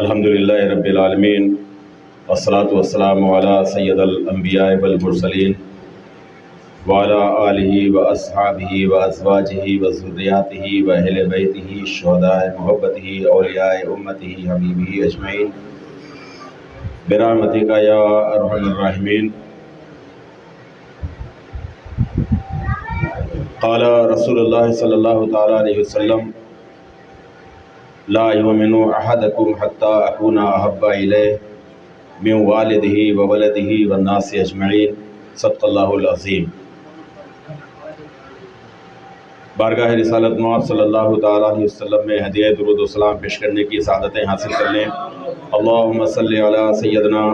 अल्हम्दुलिल्लाहि रब्बिल आलमीन वस्सलातु वस्सलामु अला सय्यिदिल अंबिया वल मुरसलीन व अला आलिहि व अस्हाबिहि व अज़वाजिहि व ज़ुर्रिय्यातिहि व अहले बैतिहि शुहदाए मुहब्बतिहि औलियाए उम्मतिहि हबीबिहि अजमईन बिरहमतिका या अरहमर राहिमीन। क़ाला रसूलुल्लाह सल्लल्लाहु तआला अलैहि वसल्लम ला युमिनु अहदकुम हत्ता अकूना अहब्बा इलैहि मिन वालिदिही व वलदिही वन्नासि अजमईन। सदक़ल्लाहुल अज़ीम। बारगाह रिसालत मौत सल्लल्लाहु तआला अलैहि वसल्लम में हदिया दुरूद व सलाम पेश करने की सआदतें हासिल कर लें। अल्लाहुम्मा सल्लि अला सय्यदना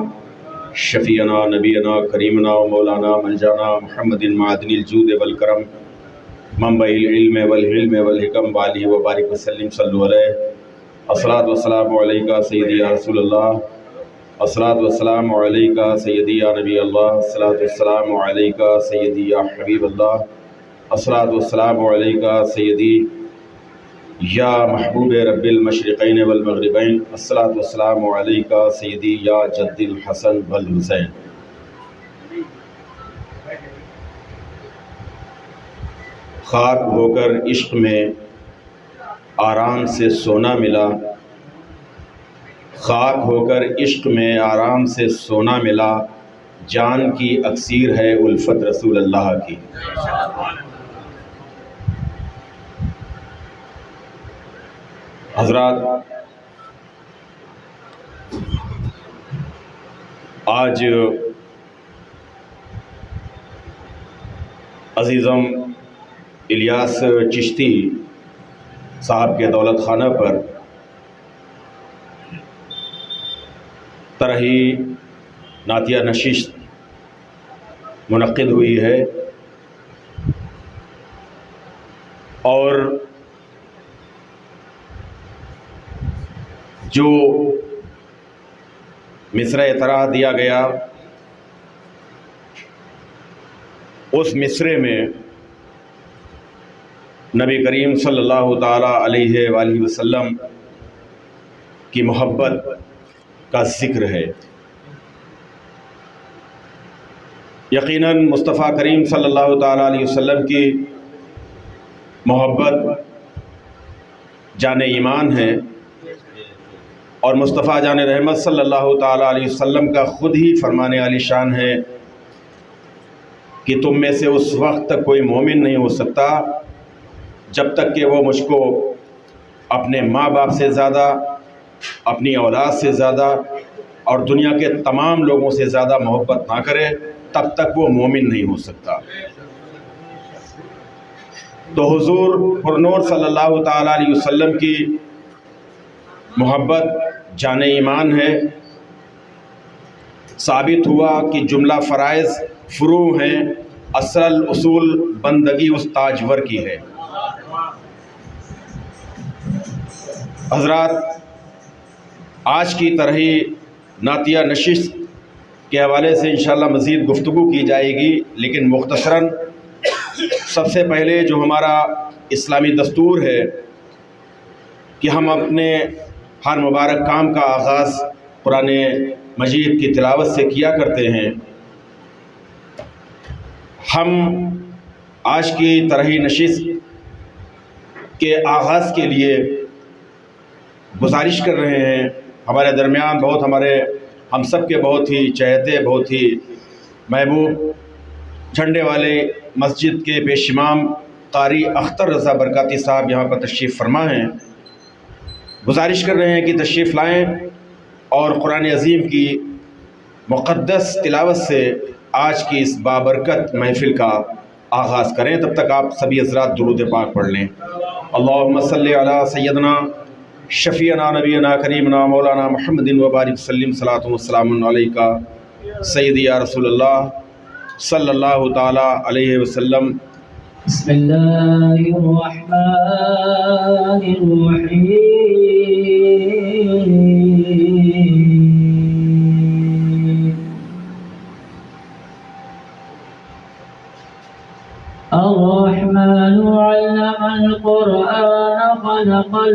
शफ़ीअना नबीना करीमना व मौलाना मलजाना मुहम्मदिन मादनिल जूद वल करम मंबइल इल्म वल हिल्म वल हिकम वाली व बारिक वसल्लिम सल्लु अलैहि। अस्सलातु वस्सलामु अलैका सय्यदी या रसूलल्लाह, अस्सलातु वस्सलामु अलैका सय्यदी या नबी अल्लाह, अस्सलातु वस्सलामु अलैका सय्यदी या हबीब अल्लाह, अस्सलातु वस्सलामु अलैका सय्यदी या महबूब रब्बिल मशरिक़ैन वल मग़रिबैन, अस्सलातु वस्सलामु अलैका सय्यदी या जद्दिल हसन वल हुसैन। ख़ाक होकर इश्क़ में आराम से सोना मिला, ख़ाक होकर इश्क़ में आराम से सोना मिला, जान की अक्सीर है उल्फत रसूल अल्लाह की। हज़रात, आज अज़ीज़म इलियास चिश्ती साहब के दौलत खाना पर तरही नातिया नशिस्त मुनक़्क़िद हुई है और जो मिसरे तराह दिया गया उस मिसरे में नबी करीम सल्लल्लाहु ताला अलैहि वसल्लम की मोहब्बत का ज़िक्र है। यकीनन मुस्तफ़ा करीम सल्लल्लाहु ताला अलैहि वसल्लम की मोहब्बत जान ईमान है और मुस्तफ़ा जान रहमत सल्लल्लाहु ताला अलैहि वसल्लम का ख़ुद ही फरमाने वाली शान है कि तुम में से उस वक्त तक कोई मोमिन नहीं हो सकता जब तक कि वो मुझको अपने माँ बाप से ज़्यादा, अपनी औलाद से ज़्यादा और दुनिया के तमाम लोगों से ज़्यादा मोहब्बत ना करे, तब तक वो मोमिन नहीं हो सकता। तो हुज़ूर पुरनूर सल्लल्लाहु ताला अलैहि वसल्लम की मोहब्बत जान ईमान है। साबित हुआ कि जुमला फ़राइज़ फ़ुरू हैं, असल उसूल बंदगी उस ताजवर की है। हज़रात, आज की तरह ही नातिया नशिस्त के हवाले से इंशाअल्लाह मज़ीद गुफ्तगू की जाएगी, लेकिन मुख्तसरन सबसे पहले जो हमारा इस्लामी दस्तूर है कि हम अपने हर मुबारक काम का आगाज़ कुरान मजीद की तिलावत से किया करते हैं। हम आज की तरह ही नशिस्त के आगाज़ के लिए गुजारिश कर रहे हैं। हमारे दरमियान हम सब के बहुत ही चहेते, बहुत ही महबूब झंडे वाले मस्जिद के पेश इमाम कारी अख्तर रज़ा बरकाती साहब यहाँ पर तशरीफ़ फरमा हैं। गुजारिश कर रहे हैं कि तशरीफ़ लाएँ और कुरान अज़ीम की मुक़द्दस तिलावत से आज की इस बाबरकत महफ़िल का आगाज़ करें। तब तक आप सभी हज़रात दुरूद पाक पढ़ लें। अल्लाहुम्मा सल्लि अला सय्यदना शफ़ीअना नबीना करीमना मौलाना मुहम्मदिन व बारिक वसल्लिम। सलातु वस्सलामु अलैका सय्यदी या रसूलल्लाह सल्लल्लाहु ताला अलैहि वसल्लम। बिस्मिल्लाहिर रहमानिर रहीम। अर्रहमानु अल्लमल कुरआन खलक़ल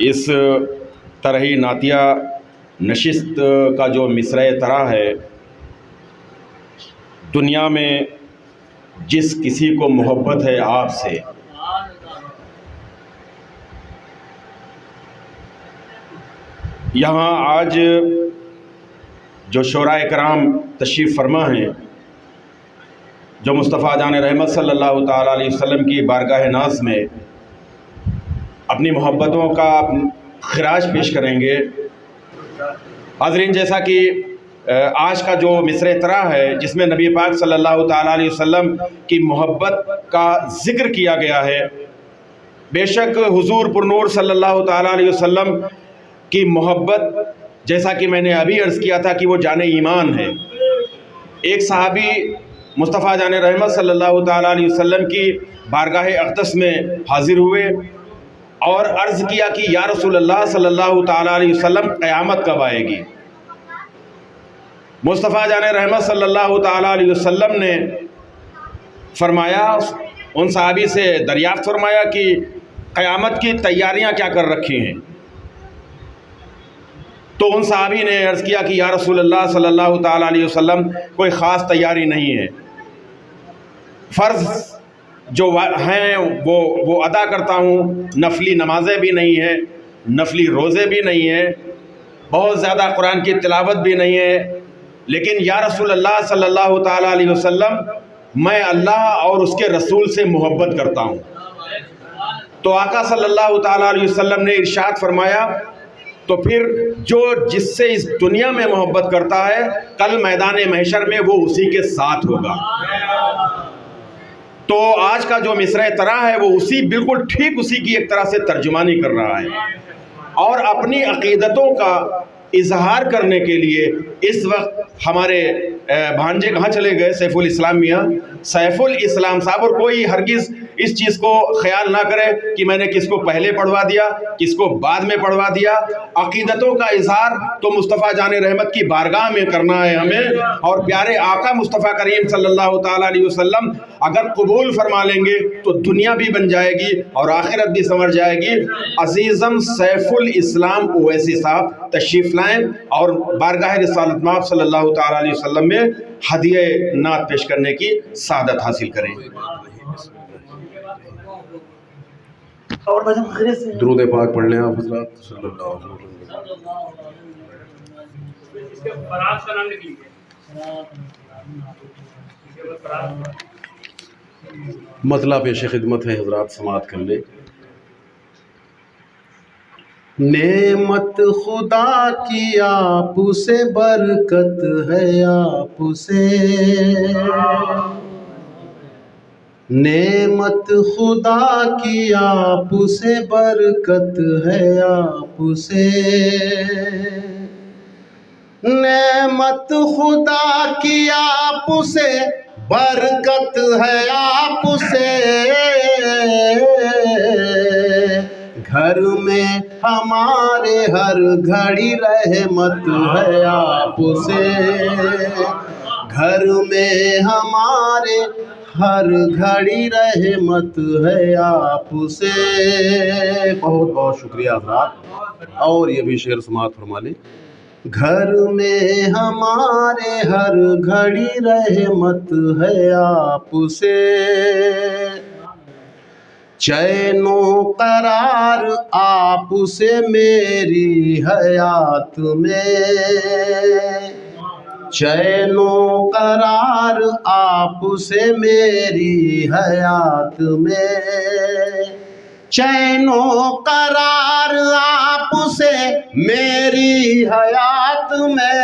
इस तरही नातिया नशिस्त का जो मिसरे तरह है, दुनिया में जिस किसी को मोहब्बत है आपसे, यहाँ आज जो शोराए कराम तशरीफ़ फरमा हैं, जो मुस्तफ़ा जान रहमत सल्लल्लाहु ताला अलैहि वसल्लम की बारगाह नाज़ में अपनी मोहब्बतों का खिराज पेश करेंगे। हाज़रीन, जैसा कि आज का जो मिसरे तरा है जिसमें नबी पाक सल्लल्लाहु ताला अलैहि वसल्लम की मोहब्बत का ज़िक्र किया गया है, बेशक हुज़ूर पुरनूर सल्लल्लाहु ताला अलैहि वसल्लम की मोहब्बत, जैसा कि मैंने अभी अर्ज़ किया था कि वो जाने ईमान है। एक सहाबी मुस्तफ़ा जान रहमत सल्लल्लाहु ताला अलैहि वसल्लम की बारगाह अक़दस में हाज़िर हुए और अर्ज़ किया कि या रसूल अल्लाह सल्लल्लाहु ताला अलैहि वसल्लम क़यामत कब आएगी। मुस्तफ़ा जान रहमत सल्लल्लाहु ताला अलैहि वसल्लम ने फरमाया, उन सहाबी से दरियाफ़्त फरमाया कि क़यामत की तैयारियां क्या कर रखी हैं। तो उन सहाबी ने अर्ज़ किया कि या रसूल अल्लाह सल्लल्लाहु ताला अलैहि वसल्लम कोई ख़ास तैयारी नहीं है, फ़र्ज़ जो हैं वो अदा करता हूँ, नफली नमाज़ें भी नहीं है, नफली रोज़े भी नहीं है, बहुत ज़्यादा कुरान की तिलावत भी नहीं है, लेकिन या रसूल अल्लाह सल्लल्लाहु ताला अलैहि वसल्लम मैं अल्लाह और उसके रसूल से मोहब्बत करता हूँ। तो आका सल्लल्लाहु ताला अलैहि वसल्लम ने इरशाद फरमाया, तो फिर जो जिससे इस दुनिया में मोहब्बत करता है, कल मैदान महशर में वो उसी के साथ होगा। तो आज का जो मिसरे तरा है वो उसी बिल्कुल ठीक उसी की एक तरह से तर्जुमानी कर रहा है और अपनी अक़ीदतों का इजहार करने के लिए इस वक्त हमारे भांजे कहाँ चले गए, सैफुल इस्लाम मियाँ, सैफुल इस्लाम साहब, और कोई हरगिज़ इस चीज़ को ख्याल ना करे कि मैंने किसको पहले पढ़वा दिया, किसको बाद में पढ़वा दिया। अक़ीदतों का इजहार तो मुस्तफ़ा जान रहमत की बारगाह में करना है हमें, और प्यारे आका मुस्तफ़ा करीम सल्लल्लाहु ताला अलैहि वसल्लम अगर कबूल फरमा लेंगे तो दुनिया भी बन जाएगी और आखिरत भी संवर जाएगी। अज़ीज़म सैफुल इस्लाम ओवैसी साहब तशरीफ़ लाएँ और बारगाह रिसालत माब सल्लल्लाहु ताला अलैहि वसल्लम में हदिया नात पेश करने की सादत हासिल करें। दुरूद पाक पढ़ लें आप हज़रात। इसके फराज का नाम लिख लीजिए। इसके बाद फराज मतलब पेश खिदमत है हजरात, समात कर ले। नेमत खुदा की आप से बरकत है आप से, नेमत खुदा की आप से बरकत है आप से, नेमत खुदा की आप से बरकत है आप से, घर में हमारे हर घड़ी रहमत है आप से, घर में हमारे हर घड़ी रहमत है आप से। बहुत बहुत शुक्रिया हज़रात। और ये भी शेर समात फरमा लें। घर में हमारे हर घड़ी रहमत है आप से, चैनो करार आप से मेरी हयात में, चैनो करार आप से मेरी हयात में, चैनो करार आप से मेरी हयात में,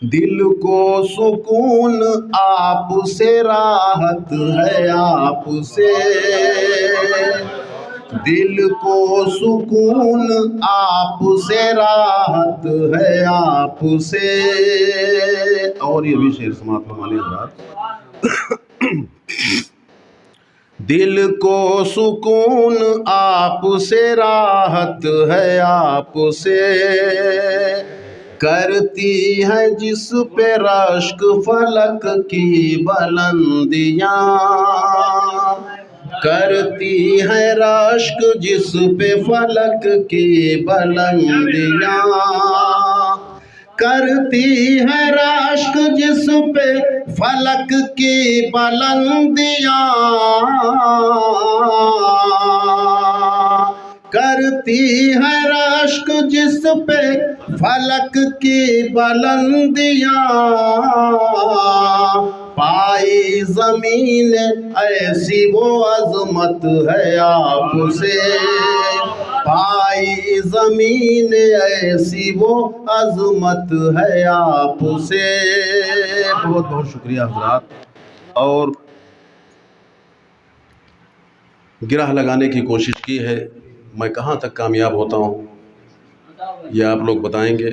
दिल को सुकून आप से राहत है आप से, दिल को सुकून आप से राहत है आप से। और ये भी शेर समात फरमा लें। दिल को सुकून आप से राहत है आप से, करती है जिस पे रश्क फलक की बुलंदियाँ, करती है रश्क जिस पे फलक की बुलंदियाँ, करती है रश्क जिस पे फलक की बुलंदियाँ, करती है रश्क जिस पे फलक की बुलंदियाँ, पाई ज़मीन ऐसी वो अज़मत है आप से, पाई ज़मीन ऐसी वो अज़मत है आप से। बहुत बहुत शुक्रिया हज़रात। और गिरह लगाने की कोशिश की है, मैं कहाँ तक कामयाब होता हूँ ये आप लोग बताएंगे।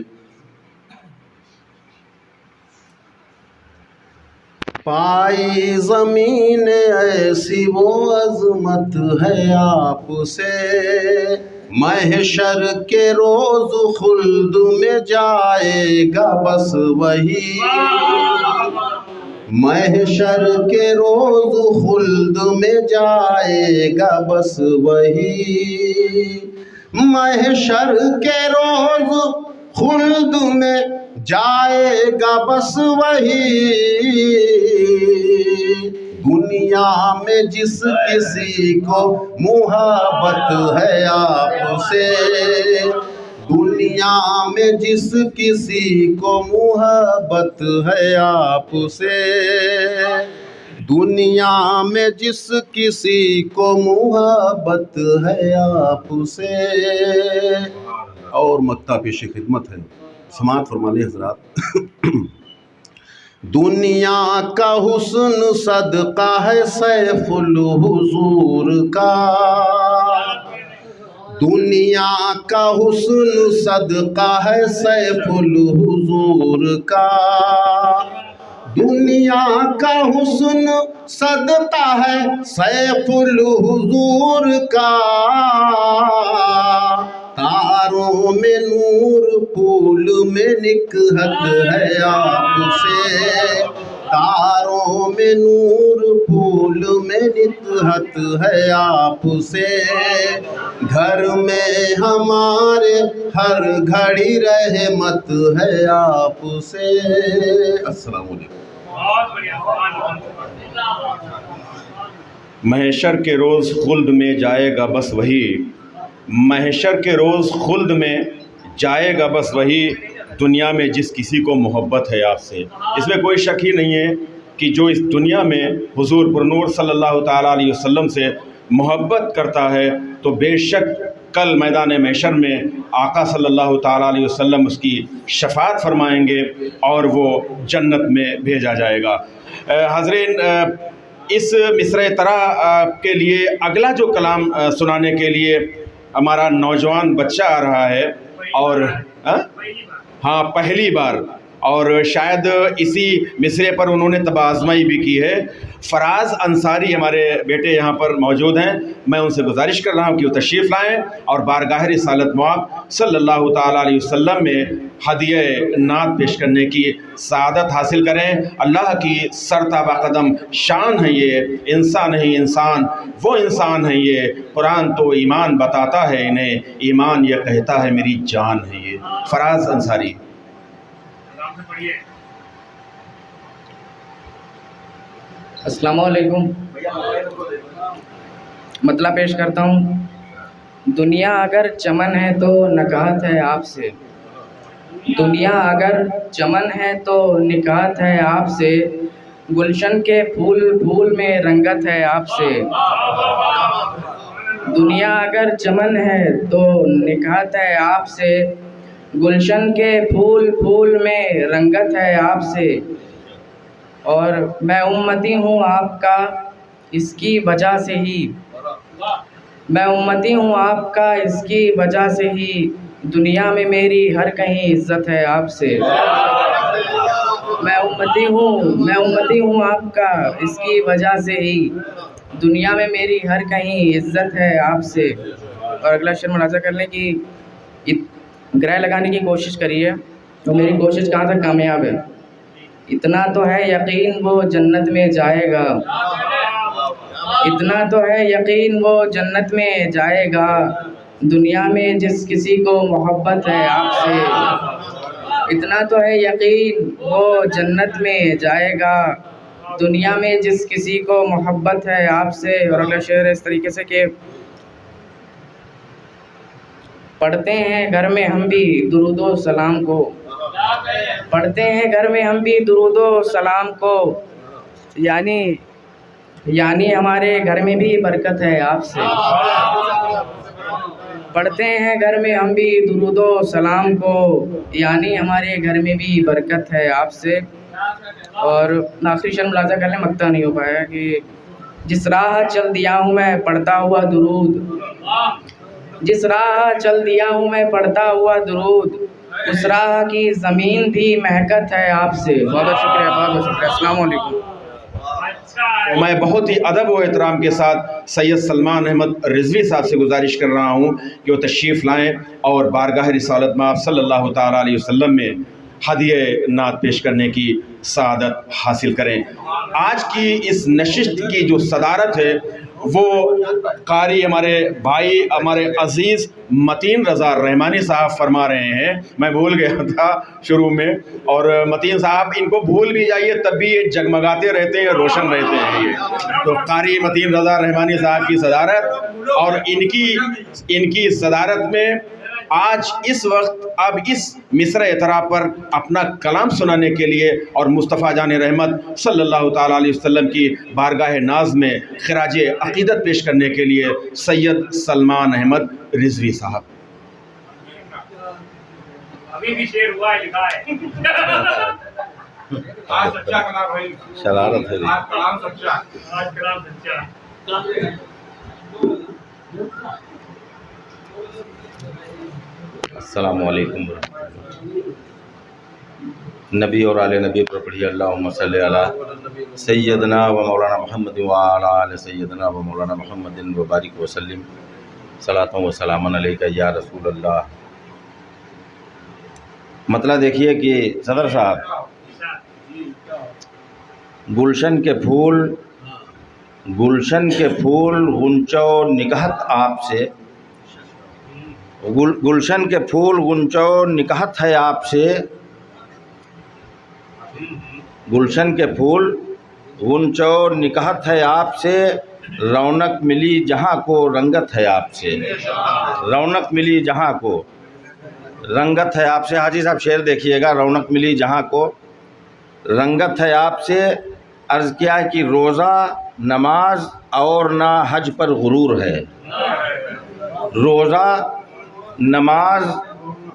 पाई ज़मीन ऐसी वो अज़मत है आप से, महशर के रोज़ खुल्द में जाएगा बस वही, महशर के रोज़ खुल्द में जाएगा बस वही, महशर के रोज़ खुल्द में जाएगा बस वही, दुनिया में जिस किसी को मुहब्बत है आपसे, दुनिया में जिस किसी को मुहब्बत है आपसे, दुनिया में जिस किसी को मुहब्बत है आपसे। और मक्ता पेश खिदमत है, समात फरमाने हज़रात। दुनिया का हुस्न सदका है सैफुल हुजूर का, दुनिया का हुस्न सदका है सैफुल हुजूर का, दुनिया का हुस्न सदका है सैफुल हुजूर का, तारों में नूर फूल में निकहत है आपसे, तारों में नूर फूल में निकहत है आपसे, घर में हमारे हर घड़ी रहमत है आपसे। अस्सलाम वालेकुम। महशर के रोज़ खुल्द में जाएगा बस वही, महशर के रोज़ खुल्द में जाएगा बस वही दुनिया में जिस किसी को मोहब्बत है आपसे। इसमें कोई शक ही नहीं है कि जो इस दुनिया में हुजूर पुरनूर सल्लल्लाहु ताला अलैहि वसल्लम से मोहब्बत करता है तो बेशक कल मैदान महशर में आका सल्लल्लाहु ताला अलैहि वसल्लम उसकी शफाअत फरमाएंगे और वो जन्नत में भेजा जाएगा। हज़रीन, इस मिसरे तरा के लिए अगला जो कलाम सुनाने के लिए हमारा नौजवान बच्चा आ रहा है और हाँ पहली बार, और शायद इसी मिसरे पर उन्होंने तबाज़माई भी की है। फ़राज़ अंसारी हमारे बेटे यहाँ पर मौजूद हैं। मैं उनसे गुजारिश कर रहा हूँ कि वो तशरीफ़ लाएँ और बारगाह रिसालत मआब सल्लल्लाहु ताला अलैहि वसल्लम में हदिया नात पेश करने की सआदत हासिल करें। अल्लाह की सरताबा कदम शान है ये, इंसान नहीं इंसान वो इंसान है ये। कुरान तो ईमान बताता है इन्हें, ईमान ये कहता है मेरी जान है ये। फ़राज़ अंसारी। अस्सलामु अलैकुम। मतलब पेश करता हूँ। दुनिया अगर चमन है तो नकाहत है आपसे, दुनिया अगर चमन है तो निकाहत है आपसे, गुलशन के फूल फूल में रंगत है आपसे। दुनिया अगर चमन है तो निकाहत है आपसे, गुलशन के फूल फूल में रंगत है आपसे। और मैं उम्मती हूँ आपका इसकी वजह से ही, मैं उम्मती हूँ आपका इसकी वजह से ही, दुनिया में मेरी हर कहीं इज़्ज़त है आपसे। मैं उम्मती हूँ आपका इसकी वजह से ही, दुनिया में मेरी हर कहीं इज़्ज़त है आपसे। और अगला शेर मुलाज़ा कर लें कि ग्रह लगाने की कोशिश करिए तो मेरी कोशिश कहाँ तक कामयाब है। इतना तो है यकीन वो जन्नत में जाएगा, इतना तो है यकीन वो जन्नत में जाएगा, दुनिया में जिस किसी को मोहब्बत है आपसे। इतना तो है यकीन वो जन्नत में जाएगा, दुनिया में जिस किसी को मोहब्बत है आपसे। और अगला शेर है इस तरीके से कि पढ़ते हैं घर में हम भी दुरूदो सलाम को, पढ़ते हैं घर में हम भी दुरूदो सलाम को, यानी हमारे घर में भी बरकत है आपसे। पढ़ते हैं घर में हम भी दुरूदो सलाम को, यानी हमारे घर में भी बरकत है आपसे। और आखिरी शेर मुलाज़ा कर लें, मक्ता नहीं हो पाया कि जिस राह चल दिया हूँ मैं पढ़ता हुआ दुरूद, जिस राह चल दिया हूँ मैं पढ़ता हुआ दुरूद, उस राह की ज़मीन भी महकत है आपसे। बहुत शुक्रिया, बहुत शुक्रिया। अस्सलाम वालेकुम। मैं बहुत ही अदब व एहतराम के साथ सैयद सलमान अहमद रिजवी साहब से गुजारिश कर रहा हूँ कि वो तशरीफ़ लाएँ और बारगाह रिसालत मआब सल्लल्लाहु ताला अलैहि वसल्लम में हदिया नात पेश करने की सआदत हासिल करें। आज की इस नशिस्त की जो सदारत है वो कारी हमारे भाई, हमारे अज़ीज़ मतीन रज़ा रहमानी साहब फरमा रहे हैं। मैं भूल गया था शुरू में, और मतीन साहब इनको भूल भी जाइए तब भी ये जगमगाते रहते हैं, रोशन रहते हैं ये। तो कारी मतीन रज़ा रहमानी साहब की सदारत और इनकी सदारत में आज इस वक्त अब इस मिसर एतरा पर अपना कलाम सुनाने के लिए और मुस्तफ़ा जान रहमत सल्लल्लाहु ताला अलैहि वसल्लम की बारगाह नाज में खिराज अक़ीदत पेश करने के लिए सैयद सलमान अहमद रिजवी साहब। अभी भी शेर हुआ है, लिखा है। आज सच्चा कलाम भाई, शरारत है आज कलाम सच्चा, आज कलाम सच्चा। अस्सलामु अलैकुम। नबी और आले नबी पर पढ़िए अल्लाहुम्मा सल्ली अला सय्यदना व मौलाना मुहम्मद व अला आले सय्यदना व मौलाना मुहम्मदिन व बारिक व सल्लिम सलातन व सलामन अलैका या रसूल अल्लाह। मतलब देखिए कि सदर साहब, गुलशन के फूल गुंचो निकहत आपसे, गुलशन के फूल गुंचो निकहत है आपसे, गुलशन के फूल गुंचो निकहत है आपसे, रौनक मिली जहाँ को रंगत है आपसे, रौनक मिली जहाँ को रंगत है आपसे। हाजी साहब शेर देखिएगा, रौनक मिली जहाँ को रंगत है आपसे। अर्ज़ किया है कि रोज़ा नमाज और ना हज पर गुरूर है, रोज़ा नमाज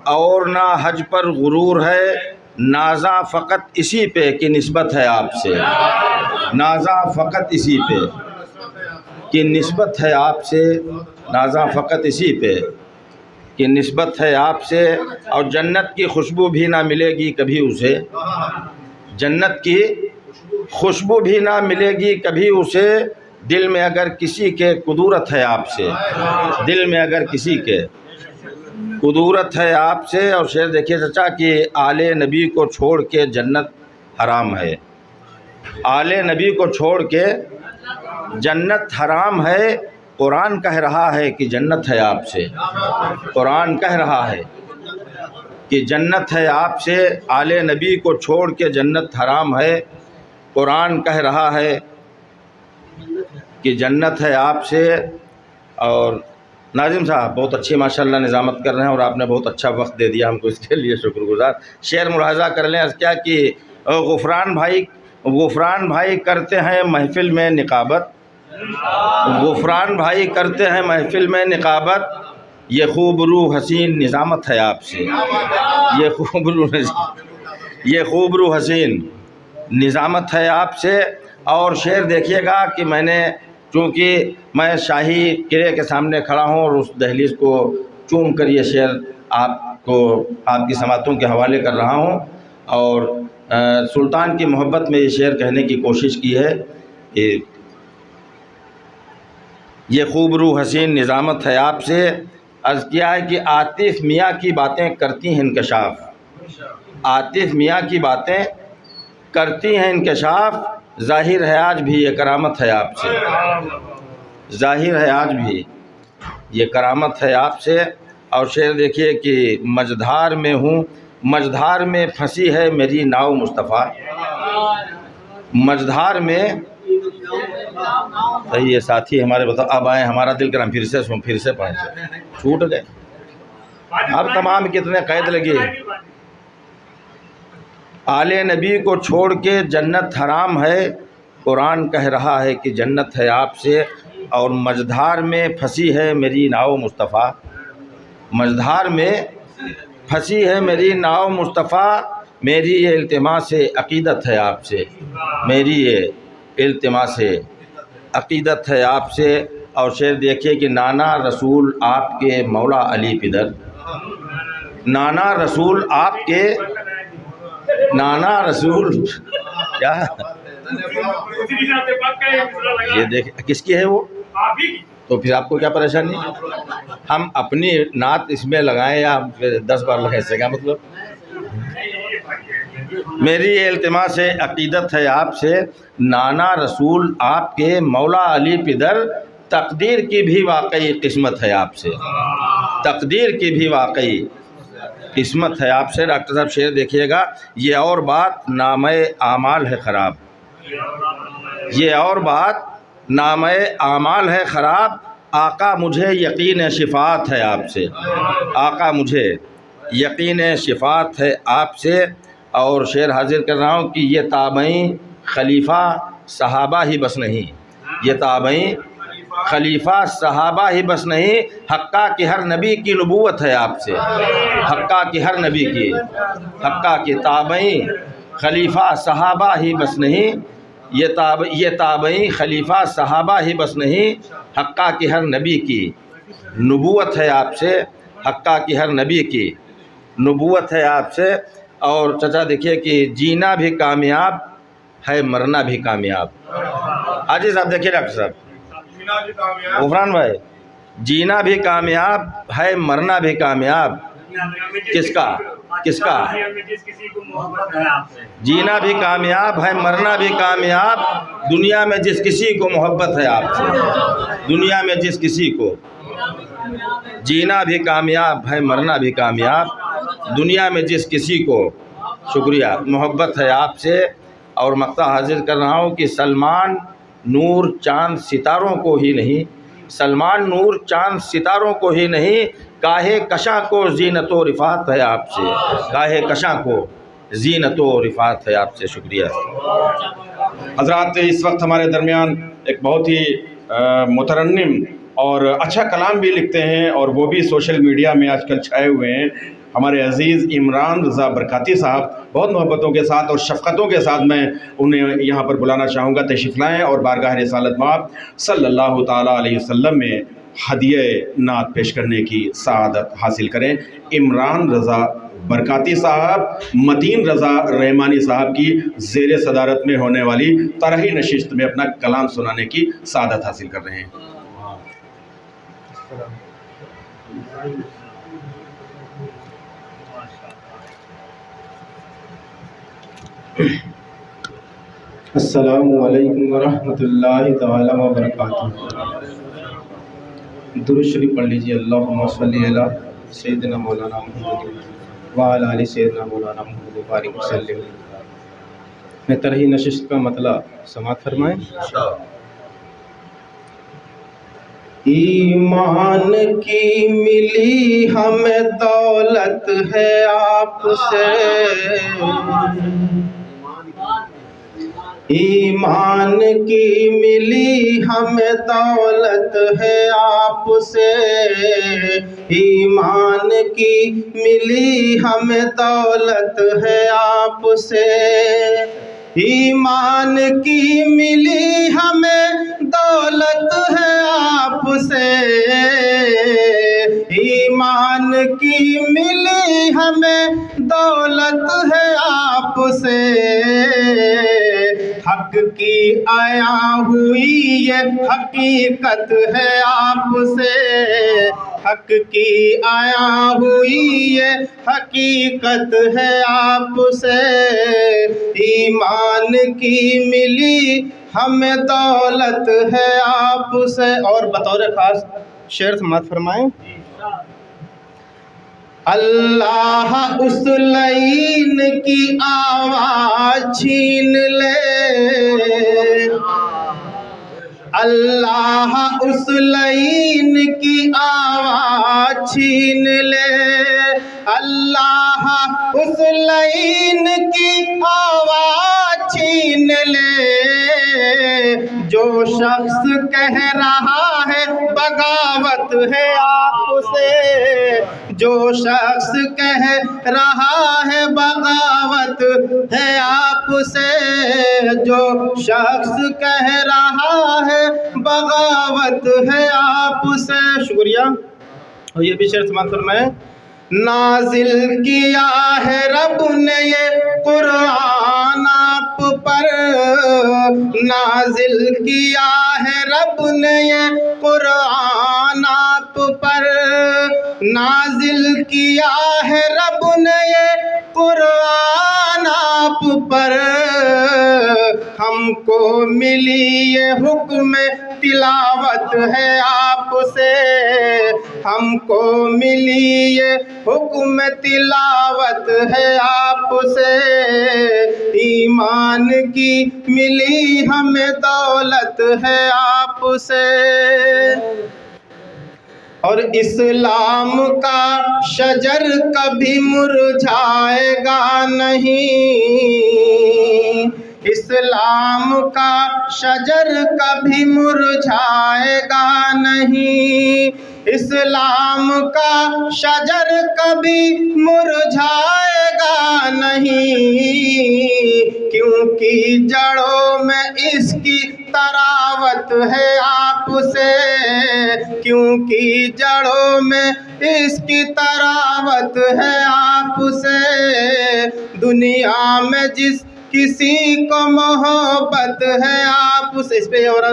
और ना हज पर गुरूर है, नाज़ा फ़कत इसी पे कि निस्बत है आपसे, नाज़ा फ़कत इसी पे कि निस्बत है आपसे, नाज़ा फ़कत इसी पे कि निस्बत है आपसे। और जन्नत की खुशबू भी ना मिलेगी कभी उसे, जन्नत की खुशबू भी ना मिलेगी कभी उसे, दिल में अगर किसी के कुदूरत है आपसे, दिल में अगर किसी के कुदूरत है आपसे। और शेर देखिए चचा कि आले नबी को छोड़ के जन्नत हराम है, आले नबी को छोड़ के जन्नत हराम है। कुरान कह रहा है कि जन्नत है आपसे, कुरान कह रहा है कि जन्नत है आपसे, आले नबी को छोड़ के जन्नत हराम है। कुरान कह रहा है कि जन्नत है आपसे। और नाज़िम साहब बहुत अच्छी माशाल्लाह निज़ामत कर रहे हैं और आपने बहुत अच्छा वक्त दे दिया हमको, इसके लिए शुक्रगुज़ार। शेर मुलाहज़ा कर लें क्या कि गुफ़रान भाई करते हैं महफ़िल में निकाबत, गुफ़रान भाई करते हैं महफ़िल में निकाबत, ये खूबरू हसीन निज़ामत है आपसे, ये खूबरू हसीन निज़ामत है आपसे। और शेर देखिएगा कि मैंने, चूँकि मैं शाही किले के सामने खड़ा हूँ और उस दहलीज़ को चूम कर ये शेर आपको आपकी समातों के हवाले कर रहा हूँ। और सुल्तान की मोहब्बत में ये शेर कहने की कोशिश की है कि ये खूबरू हसीन निज़ामत है आपसे। अर्ज़ किया है कि आतिफ़ मियाँ की बातें करती हैं इंकशाफ, आतिफ़ मियाँ की बातें करती हैं इंकशाफ, ज़ाहिर है आज भी ये करामत है आपसे, ज़ाहिर है आज भी ये करामत है आपसे। और शेर देखिए कि मझधार में हूँ, मझधार में फंसी है मेरी नाव मुस्तफ़ा, मझधार में। सही है साथी हमारे, बताओ अब आए, हमारा दिल करा फिर से पढ़ें, छूट गए अब तमाम कितने कैद लगे। आले नबी को छोड़ के जन्नत हराम है, कुरान कह रहा है कि जन्नत है आपसे। और मझधार में फंसी है मेरी नाव मुस्तफ़ा, मझधार में फंसी है मेरी नाव मुस्तफ़ा, मेरी ये इल्तिमास अक़ीदत है आपसे, मेरी ये इल्तिमास अक़ीदत है आपसे। और शेर देखिए कि नाना रसूल आपके मौला अली पिदर, नाना रसूल आपके, नाना रसूल क्या ये देख किसकी है वो, तो फिर आपको क्या परेशानी, हम अपनी नात इसमें लगाएं या 10 बार लगाए से क्या मतलब। मेरी ये इल्तिमास अक़ीदत है आपसे, नाना रसूल आपके मौला अली पिदर, तकदीर की भी वाकई किस्मत है आपसे, तकदीर की भी वाकई किस्मत है आपसे। डॉक्टर साहब शेर देखिएगा, ये और बात नामे आमाल है ख़राब, ये और बात नामे आमाल है ख़राब, आका मुझे यकीन शिफ़ात है आपसे, आका मुझे यकीन शिफ़ात है आपसे। और शेर हाजिर कर रहा हूँ कि ये ताबई खलीफा सहाबा ही बस नहीं, ये ताबई खलीफा सहाबा ही बस नहीं, हक्का की हर नबी की नबूवत है आपसे, हक्का की हर नबी की, हक्का की ताबई खलीफा सहाबा ही बस नहीं, ये ताबई खलीफा सहाबा ही बस नहीं, हक्का की हर नबी की नबूवत है आपसे, हक्का की हर नबी की नबूवत है आपसे। और चचा देखिए कि जीना भी कामयाब है, मरना भी कामयाब। हाजी साहब देखिए, डॉक्टर साहब गुफरान भाई, जीना भी कामयाब है, मरना भी कामयाब, किसका किसका, जीना भी कामयाब है, मरना भी कामयाब, दुनिया में जिस किसी को मोहब्बत है आपसे, दुनिया में जिस किसी को, जीना भी कामयाब है, मरना भी कामयाब, दुनिया में जिस किसी को शुक्रिया मोहब्बत है आपसे। और मक्ता हाजिर कर रहा हूँ कि सलमान नूर चांद सितारों को ही नहीं, सलमान नूर चांद सितारों को ही नहीं, काहे कशा को जीनत व रिफ़ात है आपसे, काहे कशा को जीनत व रिफ़ात है आपसे। शुक्रिया। हज़रात, इस वक्त हमारे दरमियान एक बहुत ही मुतरन्निम और अच्छा कलाम भी लिखते हैं और वो भी सोशल मीडिया में आजकल छाए हुए हैं, हमारे अज़ीज़ इमरान रज़ा बरकाती साहब। बहुत मोहब्बतों के साथ और शफ़क़तों के साथ मैं उन्हें यहाँ पर बुलाना चाहूँगा, तशरीफ़ लाएँ और बारगाह रिसालत मआब सल्लल्लाहु ताला अलैहि वसल्लम में हदिये नात पेश करने की सआदत हासिल करें। इमरान रज़ा बरकाती साहब मतीन रज़ा रहमानी साहब की ज़ेर सदारत में होने वाली तरही नशिस्त में अपना कलाम सुनाने की सआदत हासिल कर रहे हैं। अस्सलामु अलैकुम वरहमतुल्लाहि तआला व बरकातुहू। दुरूद शरीफ पढ़ लीजिए। अल्लाहुम्मा सल्लि अला सय्यिदिना मौलाना मुहम्मद व अला आलि सय्यिदिना मौलाना मुहम्मद व बारिक वसल्लिम। मैं तरही नशिस्त का मतला समाअत फरमाएं। ईमान की मिली हमें दौलत है आपसे, ईमान की मिली हमें दौलत है आपसे, ईमान की मिली हमें दौलत है आपसे, ईमान की मिली हमें दौलत है आपसे, ईमान की मिली हमें दौलत है आपसे, हक की आया हुई ये हकीकत है आपसे, हक की आया हुई ये हकीकत है आपसे, ईमान की मिली हमें दौलत है आपसे। और बतौर ख़ास शेर समाअत फरमाएं। अल्लाह उस लाइन की आवाज़ छीन ले, अल्लाह उस लाइन की आवाज़ छीन ले, अल्लाह उस लाइन की आवाज़ छीन ले, जो शख्स कह रहा है बगावत है आपसे, जो शख्स कह रहा है बगावत है आपसे, जो शख्स कह रहा है बगावत है आपसे। शुक्रिया। और ये भी शेर समाअत फरमाएं। नाजिल किया है रब ने ये कुरान आप पर, नाजिल किया है रब ने ये कुरान आप पर, नाजिल किया है रब ने ये कुरान आप पर, हमको मिली ये हुक्म तिलावत है आपसे, हमको मिली ये हुक्म तिलावत है आपसे, ईमान की मिली हमें दौलत है आपसे। और इस्लाम का शजर कभी मुरझाएगा नहीं, इस्लाम का शजर कभी मुरझाएगा नहीं, इस्लाम का शजर कभी मुरझाएगा नहीं, क्योंकि जड़ों में इसकी तरावत है आपसे, क्योंकि जड़ों में इसकी तरावत है आपसे, दुनिया में जिस किसी को मोहब्बत है आप उस इस पे और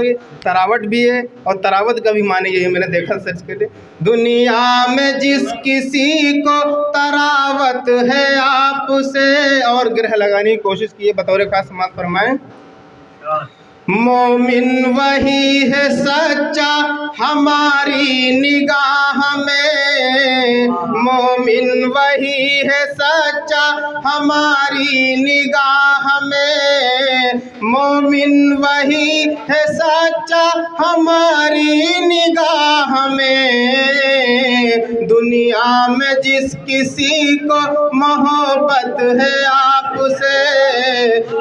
तरावट भी है और तरावत का भी माने यही मैंने देखा सर्च करके, दुनिया में जिस किसी को तरावत है आपसे। और ग्रह लगाने की कोशिश की है। बतौर खास समाअत फरमाएं। मोमिन वही है सच्चा हमारी निगाह में, मोमिन वही है सच्चा हमारी निगाह में, मोमिन वही है सच्चा हमारी निगाह में। दुनिया में जिस किसी को मोहब्बत है आपसे,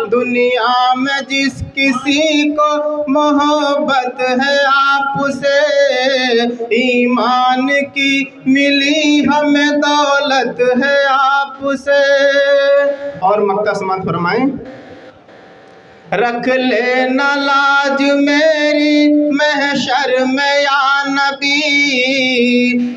दुनिया में जिस किसी को मोहब्बत है आपसे, ईमान की मिली हमें दौलत है आपसे। और मक्का समात फरमाएं। रख लेना लाज मेरी महशर में या नबी,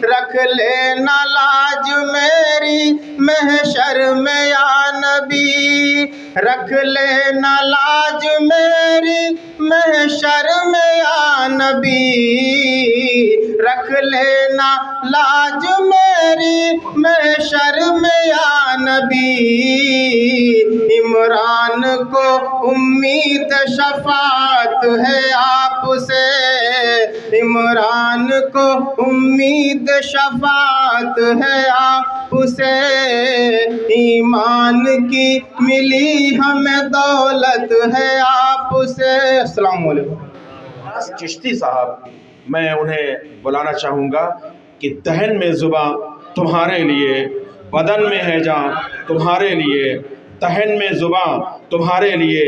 रख लेना लाज मेरी महशर में या नबी, रख लेना लाज मेरी महशर में या नबी, रख लेना लाज मेरी महशर में या नबी। इमरान को उम्मीद शफात है आपसे, इमरान को उम्मीद शफात है आपसे, ईमान की मिली हमें दौलत है आपसे। अस्सलाम वालेकुम। चिश्ती साहब, मैं उन्हें बुलाना चाहूँगा कि दहन में ज़ुबां तुम्हारे लिए, बदन में है जान तुम्हारे लिए, दहन में ज़ुबां तुम्हारे लिए,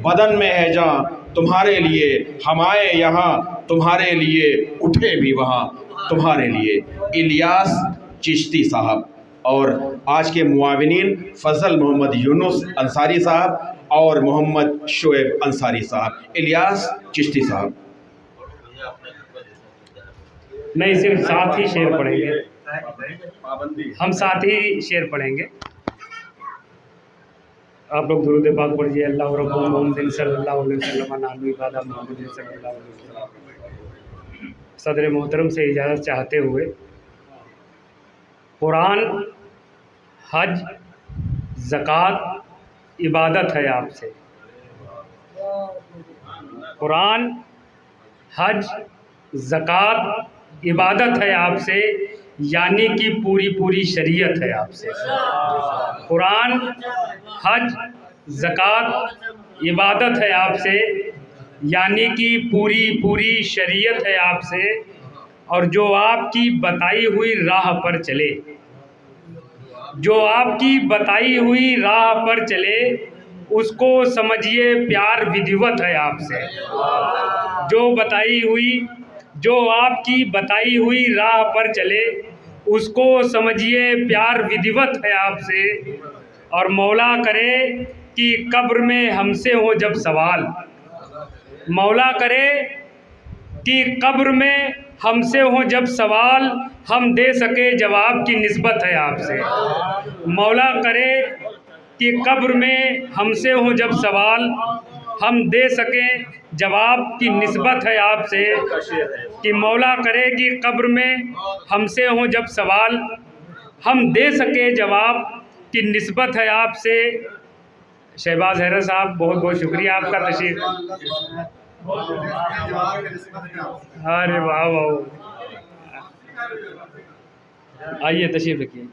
बदन में है जान तुम्हारे लिए, हम आए यहाँ तुम्हारे लिए, उठे भी वहाँ तुम्हारे लिए। इलियास चिश्ती साहब और आज के मुआविनीन फ़ज़ल मोहम्मद यूनुस अंसारी साहब और मोहम्मद शोएब अंसारी साहब। इलियास चिश्ती साहब। नहीं, सिर्फ साथ ही शेर पढ़ेंगे, हम साथ ही शेर पढ़ेंगे। आप लोग दुरूद पाक पढ़िए। अल्लाह रब्बुल मोहम्मद सल्लल्लाहु अलैहि वसल्लम नानु इबादा मोहम्मद सल्लल्लाहु अलैहि वसल्लम। सदर मोहतरम से इजाज़त चाहते हुए, कुरान, हज, ज़कात इबादत है आपसे। कुरान, हज, ज़कात इबादत है आपसे, यानी कि पूरी पूरी शरीयत है आपसे। कुरान, हज, ज़कात इबादत है आपसे, यानी कि पूरी पूरी शरीयत है आपसे। और जो आपकी बताई हुई राह पर चले, जो आपकी बताई हुई राह पर चले, उसको समझिए प्यार विधिवत है आपसे। जो आपकी बताई हुई राह पर चले, उसको समझिए प्यार विधिवत है आपसे। और मौला करे कि कब्र में हमसे हो जब सवाल, मौला करे कि कब्र में हमसे हो जब सवाल, हम दे सके जवाब की निस्बत है आपसे। मौला करे कि कब्र में हमसे हो जब सवाल, हम दे सकें जवाब की निस्बत है आपसे। कि मौला करे कि कब्र में हमसे हो जब सवाल, हम दे सके जवाब की निस्बत है आपसे। शहबाज हैदर साहब, बहुत बहुत शुक्रिया आपका तशरीफ। अरे वाह वाह, आइए तशरीफ रखिए।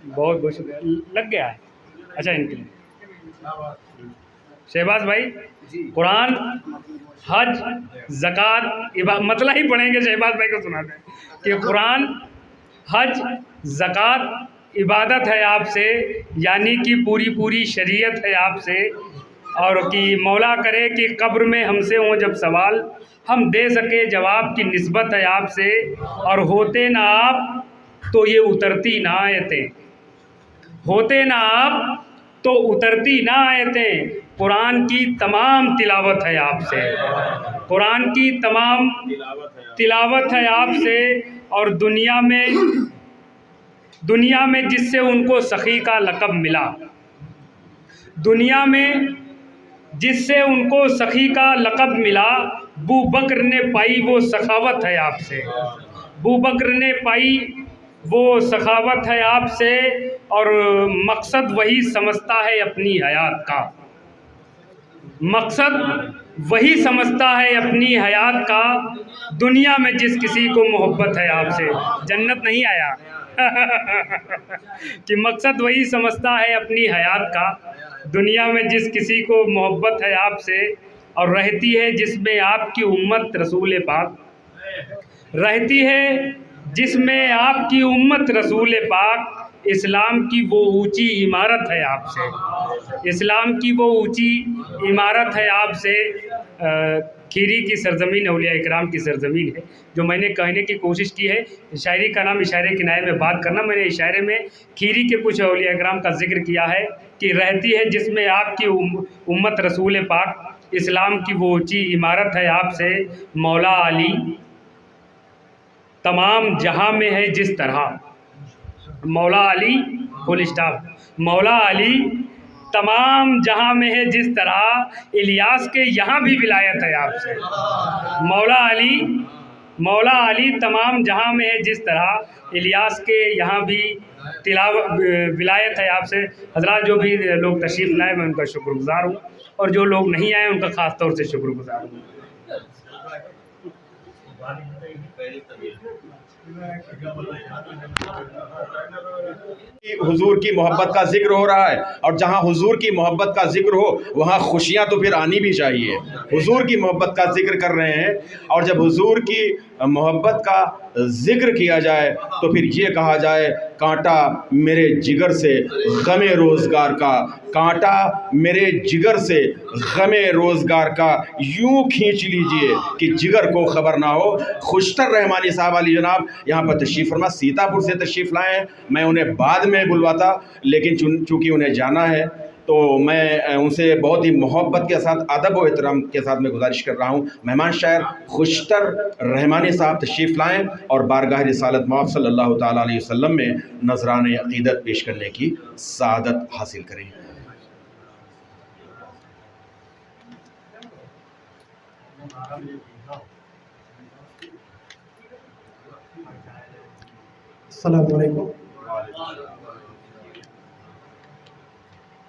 बहुत बहुत शुक्रिया। लग गया है, अच्छा इनके लिए। शहबाज भाई, कुरान, हज, ज़कात मतलब ही पढ़ेंगे। शहबाज भाई को सुनाते हैं कि कुरान, हज, ज़कात इबादत है आपसे, यानी कि पूरी पूरी शरीयत है आपसे। और कि मौला करे कि कब्र में हमसे हो जब सवाल, हम दे सके जवाब की निस्बत है आपसे। और होते ना आप तो ये उतरती ना आयतें, होते ना आप तो उतरती ना आयतें। कुरान की तमाम तिलावत है आपसे, कुरान की तमाम तिलावत है आपसे। और दुनिया में जिससे उनको सखी का लक़ब मिला, दुनिया में जिससे उनको सखी का लक़ब मिला, बू बकर ने पाई वो सखावत है आपसे। बू बकर ने पाई वो सखावत है आपसे। और मकसद वही समझता है अपनी हयात का, मकसद वही समझता है अपनी हयात का, दुनिया में जिस किसी को मोहब्बत है आपसे। जन्नत नहीं आया कि मकसद वही समझता है अपनी हयात का, दुनिया में जिस किसी को मोहब्बत है आपसे, और रहती है जिसमें आपकी उम्मत रसूल पाक, रहती है जिसमें आपकी उम्मत रसूल पाक। इस्लाम की वो ऊंची इमारत है आपसे, इस्लाम की वो ऊंची इमारत है आपसे। खीरी की सरजमीन औलिया इकराम की सरजमीन है, जो मैंने कहने की कोशिश की है। शायरी का नाम इशारे किनारे में बात करना। मैंने इशारे में खीरी के कुछ औलिया इकराम का जिक्र किया है कि रहती है जिसमें आपकी उम्मत रसूल पाक, इस्लाम की वो ऊंची इमारत है आपसे। मौला अली तमाम जहां में है जिस तरह, मौला अली फुल स्टॉप, मौला अली तमाम जहां में है जिस तरह, इलियास के यहाँ भी विलायत है आपसे। मौला अली तमाम जहां में है जिस तरह, इलियास के यहाँ भी विलायत है आपसे। हज़रात जो भी लोग तशरीफ़ लाए मैं उनका शुक्रगुज़ार हूँ, और जो लोग नहीं आए उनका ख़ास तौर से शुक्रगुज़ार हूँ। हुजूर की मोहब्बत का जिक्र हो रहा है, और जहाँ हुजूर की मोहब्बत का जिक्र हो वहाँ खुशियाँ तो फिर आनी भी चाहिए। हुजूर की मोहब्बत का जिक्र कर रहे हैं, और जब हुजूर की मोहब्बत का जिक्र किया जाए तो फिर ये कहा जाए, कांटा मेरे जिगर से गमे रोज़गार का, कांटा मेरे जिगर से गमे रोज़गार का, यूं खींच लीजिए कि जिगर को खबर ना हो। खुशतर रहमानी साहब वाली जनाब यहाँ पर तशरीफ़ फरमा, सीतापुर से तशरीफ़ लाए हैं। मैं उन्हें बाद में बुलवाता, लेकिन चूँकि उन्हें जाना है तो मैं उनसे बहुत ही मोहब्बत के साथ, अदब और एहतराम के साथ मैं गुजारिश कर रहा हूँ, मेहमान शायर खुशतर रहमानी साहब तशरीफ़ लाएँ और बारगाह रिसालत मौला सल्लल्लाहु ताला अलैहि वसल्लम में नजरान अक़ीदत पेश करने की सआदत हासिल करें। अस्सलामु अलैकुम।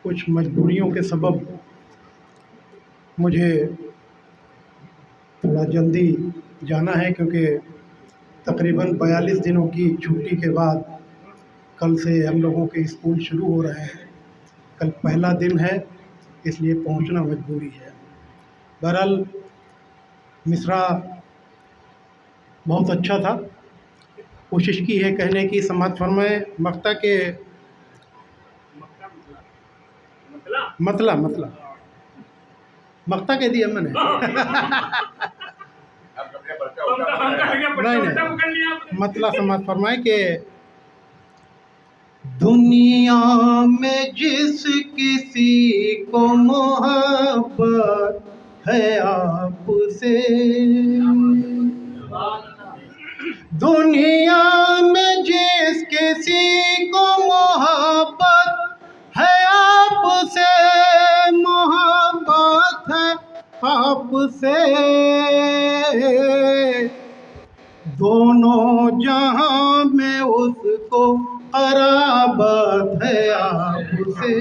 कुछ मजबूरियों के सबब मुझे थोड़ा जल्दी जाना है, क्योंकि तकरीबन 42 दिनों की छुट्टी के बाद कल से हम लोगों के स्कूल शुरू हो रहे हैं। कल पहला दिन है, इसलिए पहुंचना मजबूरी है। बहरहाल मिसरा बहुत अच्छा था, कोशिश की है कहने की, समात फरमाए। मक्ता के मतला मक्ता कह दिया मैंने नहीं, मतला समात फरमाए कि दुनिया में जिस किसी को मोहब्बत है आपसे, दुनिया में जिस किसी को मोहब्बत है आपसे, मोहब्बत है आपसे, दोनों जहां में उसको क़राबत है आपसे।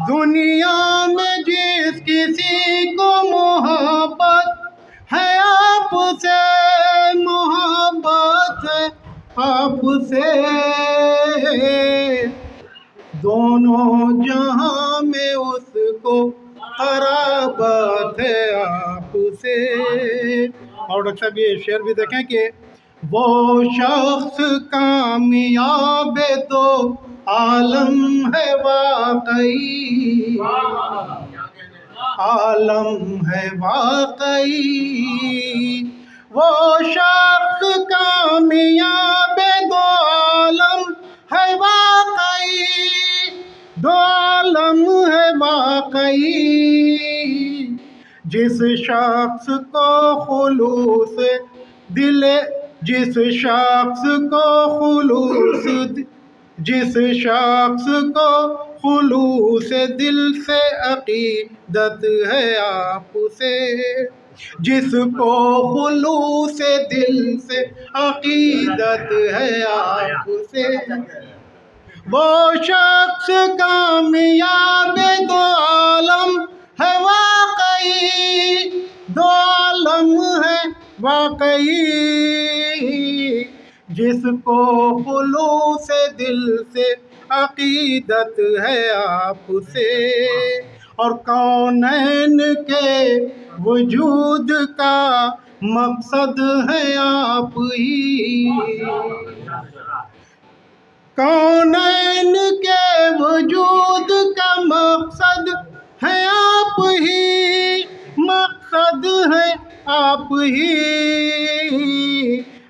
दुनिया में जिस किसी को मोहब्बत है आपसे, मोहब्बत है आपसे, दोनों जहां में उसको क़राबत है आपसे। और डॉक्टर साहब ये शेर भी देखें कि वो शख्स कामयाब तो आलम है वाकई, आलम है वाकई, वो शख्स कामयाब दो आलम है वाकई, दो आलम है वाकई, जिस शख्स को खुलूस दिल, जिस शख्स को खुलूस, जिस शख्स को खुलूस दिल से अक़ीदत है आपसे, जिसको खुलूस दिल से अक़ीदत है आपसे, वो शख्स कामयाब दो आलम है वाकई, दो आलम है वाकई, जिसको खुलूस दिल से अकीदत है आपसे, और कौनैन के वजूद का मकसद है आप ही, कौनैन के वजूद का मकसद है आप ही, मकसद है आप ही,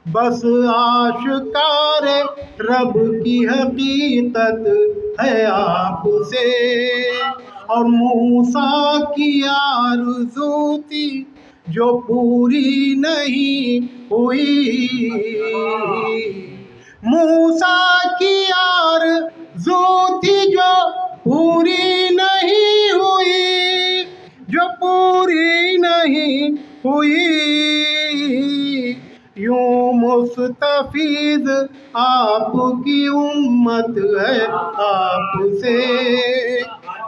बस आशिकार रब की हकीकत है आपसे, और मूसा की आरज़ू थी जो पूरी नहीं हुई, मूसा की आरज़ू थी जो पूरी नहीं हुई, जो पूरी नहीं हुई, यूं मुस्तफीज़ आपकी उम्मत है आपसे,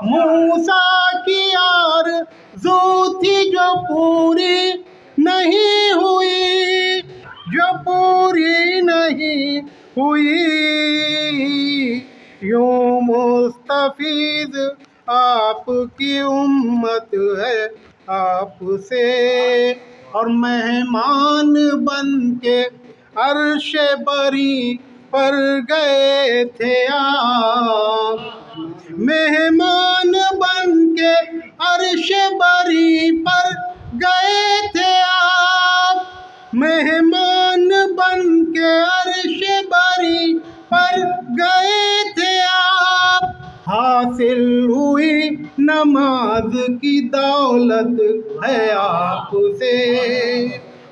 मूसा की आरज़ू थी जो पूरी नहीं हुई, जो पूरी नहीं हुई, यूं मुस्तफीज़ आपकी उम्मत है आपसे, और मेहमान बन के अर्श बरी पर गए थे आप, मेहमान बन के अर्श बरी पर गए थे आप, मेहमान बन के अर्श बरी पर गए थे आप, हासिल हुई नमाज की दौलत है आपसे,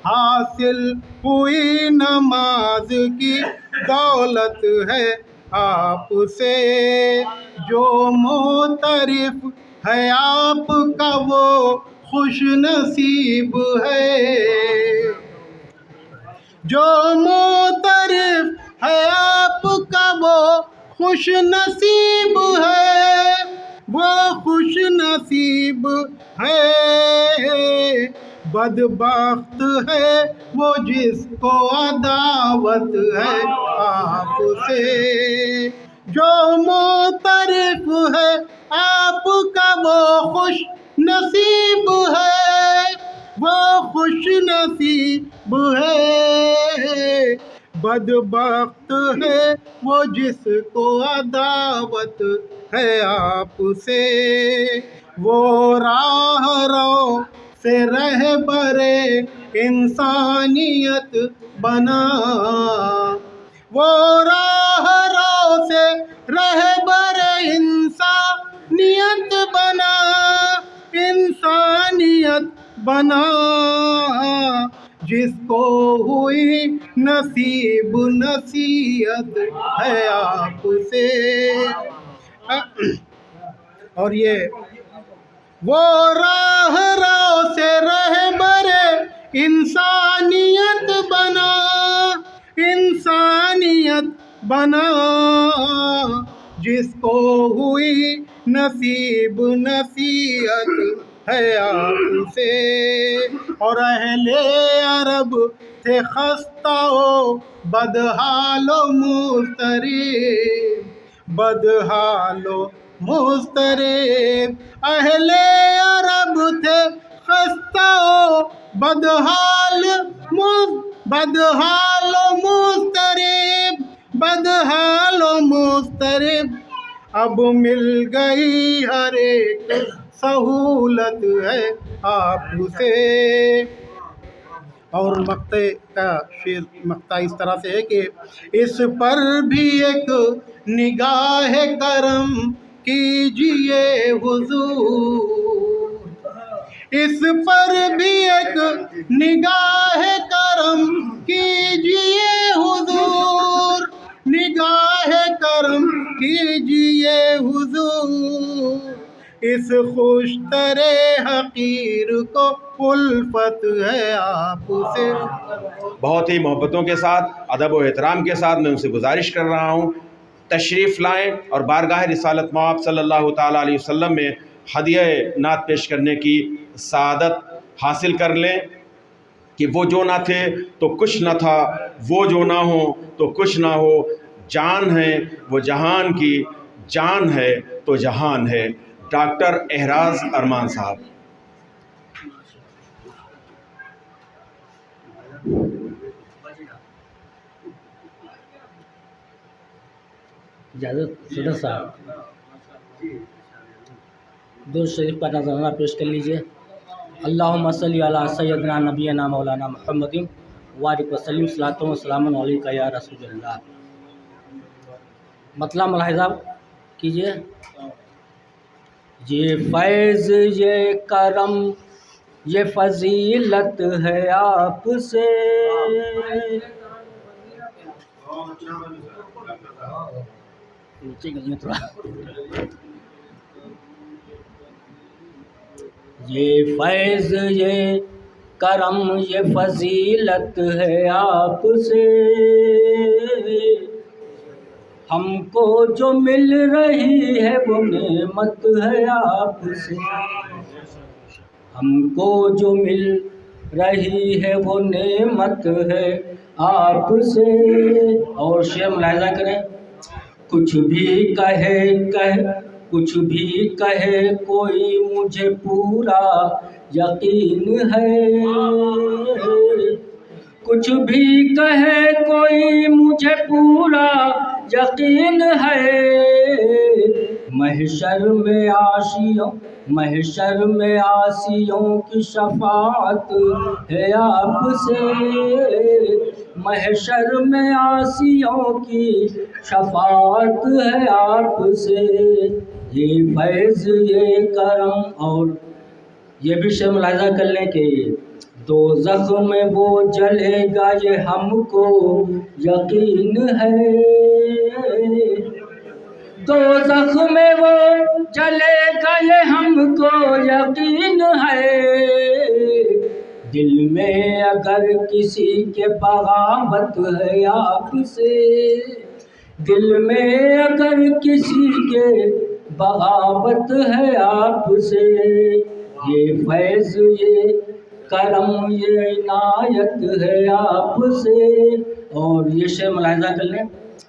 हासिल हुई नमाज की दौलत है आपसे, जो मोतरिफ है आपका वो खुश नसीब है, जो मोतरिफ है आपका वो खुश नसीब है, वो खुश नसीब है, बदबख्त है वो जिसको अदावत है आपसे, जो मोतरिफ है आपका वो खुश नसीब है, वो खुश नसीब है, बदबख्त है वो जिसको अदावत है आपसे, वो राहरो से रहबरे इंसानियत बना, वो राहरो से रहबरे इंसानियत बना, इंसानियत बना, जिसको हुई नसीब नसीहत है आपसे, और ये वो राहरो से रहबरे इंसानियत बना, इंसानियत बना, जिसको हुई नसीब नसीहत है आपसे, और अहले अरब थे खस्ता हो बदहालो मुस्तरीब, बदहालो मुस्तरीब, अहले अरब थे खस्ता हो बदहालो मुस्तरीब, बदहालो मुस्तरीब, अब मिल गई हर एक सहूलत है आपसे। और मक्ते का शेर मक्ता इस तरह से है कि इस पर भी एक निगाह करम कीजिए हुजूर, इस पर भी एक निगाह करम कीजिए हुजूर, निगाह करम कीजिए हुजूर, इस खुश तरे हकीर को उल्फत है आपसे। बहुत ही मोहब्बतों के साथ, अदब व एहतराम के साथ मैं उनसे गुजारिश कर रहा हूँ तशरीफ़ लाएँ और बारगाह रिसालत मआब सल्लल्लाहु ताला अलैहि वसल्लम में हदिया नात पेश करने की सआदत हासिल कर लें कि वो जो ना थे तो कुछ न था, वो जो ना हो तो कुछ ना हो, जान है वो जहान की, जान है तो जहान है। डॉक्टर एहराज अरमान साहब। इजाज़त सदर साहब, दो शरीफ का नजराना पेश कर लीजिए। अल्लाहुम्मा सल्ली अला सय्यदना नबीना मौलाना मुहम्मदिन वालिक वसल्लम सलातो व सलामुन अलैका या रसूलल्लाह। मतलब मुलाहिज़ा कीजिए। ये फैज़ ये करम ये फजीलत है आपसे, ये फैज़ ये करम ये फजीलत है आपसे, हमको जो मिल रही है वो नेमत है आपसे, हमको जो मिल रही है वो नेमत है आपसे। और शेर मुलाहिज़ा करें। कुछ भी कहे कोई मुझे पूरा यकीन है, कुछ भी कहे कोई मुझे पूरा यकीन है। महशर में आसियों की शफाअत है आपसे, महशर में आसियों की शफाअत है आपसे। ये फैज़ ये करम। और ये भी शेर मुलाहिज़ा कर लें कि दोज़ख में वो जलेगा ये हमको यकीन है, दोज़ख में वो जलेगा ये हमको यकीन है। दिल में अगर किसी के बगावत है आपसे, दिल में अगर किसी के बगावत है आपसे। ये फैज़ ये करम ये इनायत है आपसे। और ये शेर मुलाहिज़ा कर लें,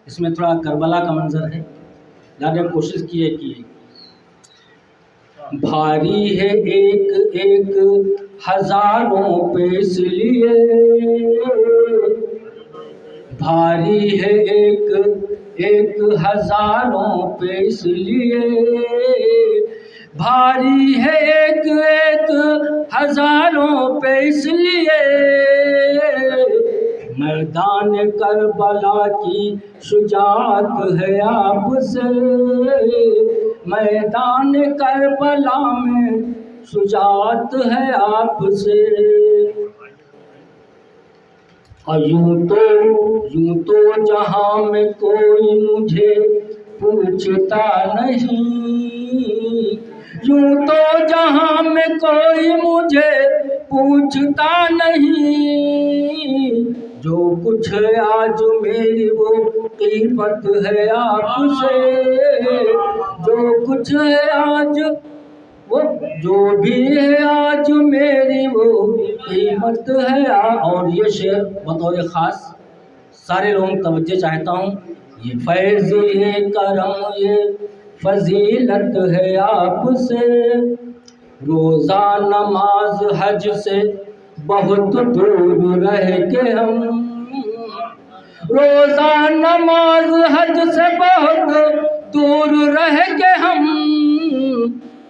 इसमें थोड़ा करबला का मंजर है, ज़्यादा कोशिश की है कि भारी है एक एक हज़ारों पे इसलिए, भारी है एक एक हज़ारों पे इसलिए, भारी है एक एक हज़ारों पे इसलिए। मैदान करबला की शुजाअत है आपसे, मैदान करबला में शुजाअत है आपसे। यूं तो जहां में कोई मुझे पूछता नहीं, यूं तो जहां में कोई मुझे पूछता नहीं। जो कुछ है आज मेरी वो कीमत है आपसे, जो कुछ है आज वो जो भी है आज मेरी वो कीमत है। और ये शेर बतौर ख़ास सारे लोगों की तवज्जो चाहता हूँ। ये फैज़ ये करम ये फजीलत है आपसे, रोज़ा नमाज हज से बहुत दूर रह के हम, रोज़ा नमाज हज से बहुत दूर रह के हम।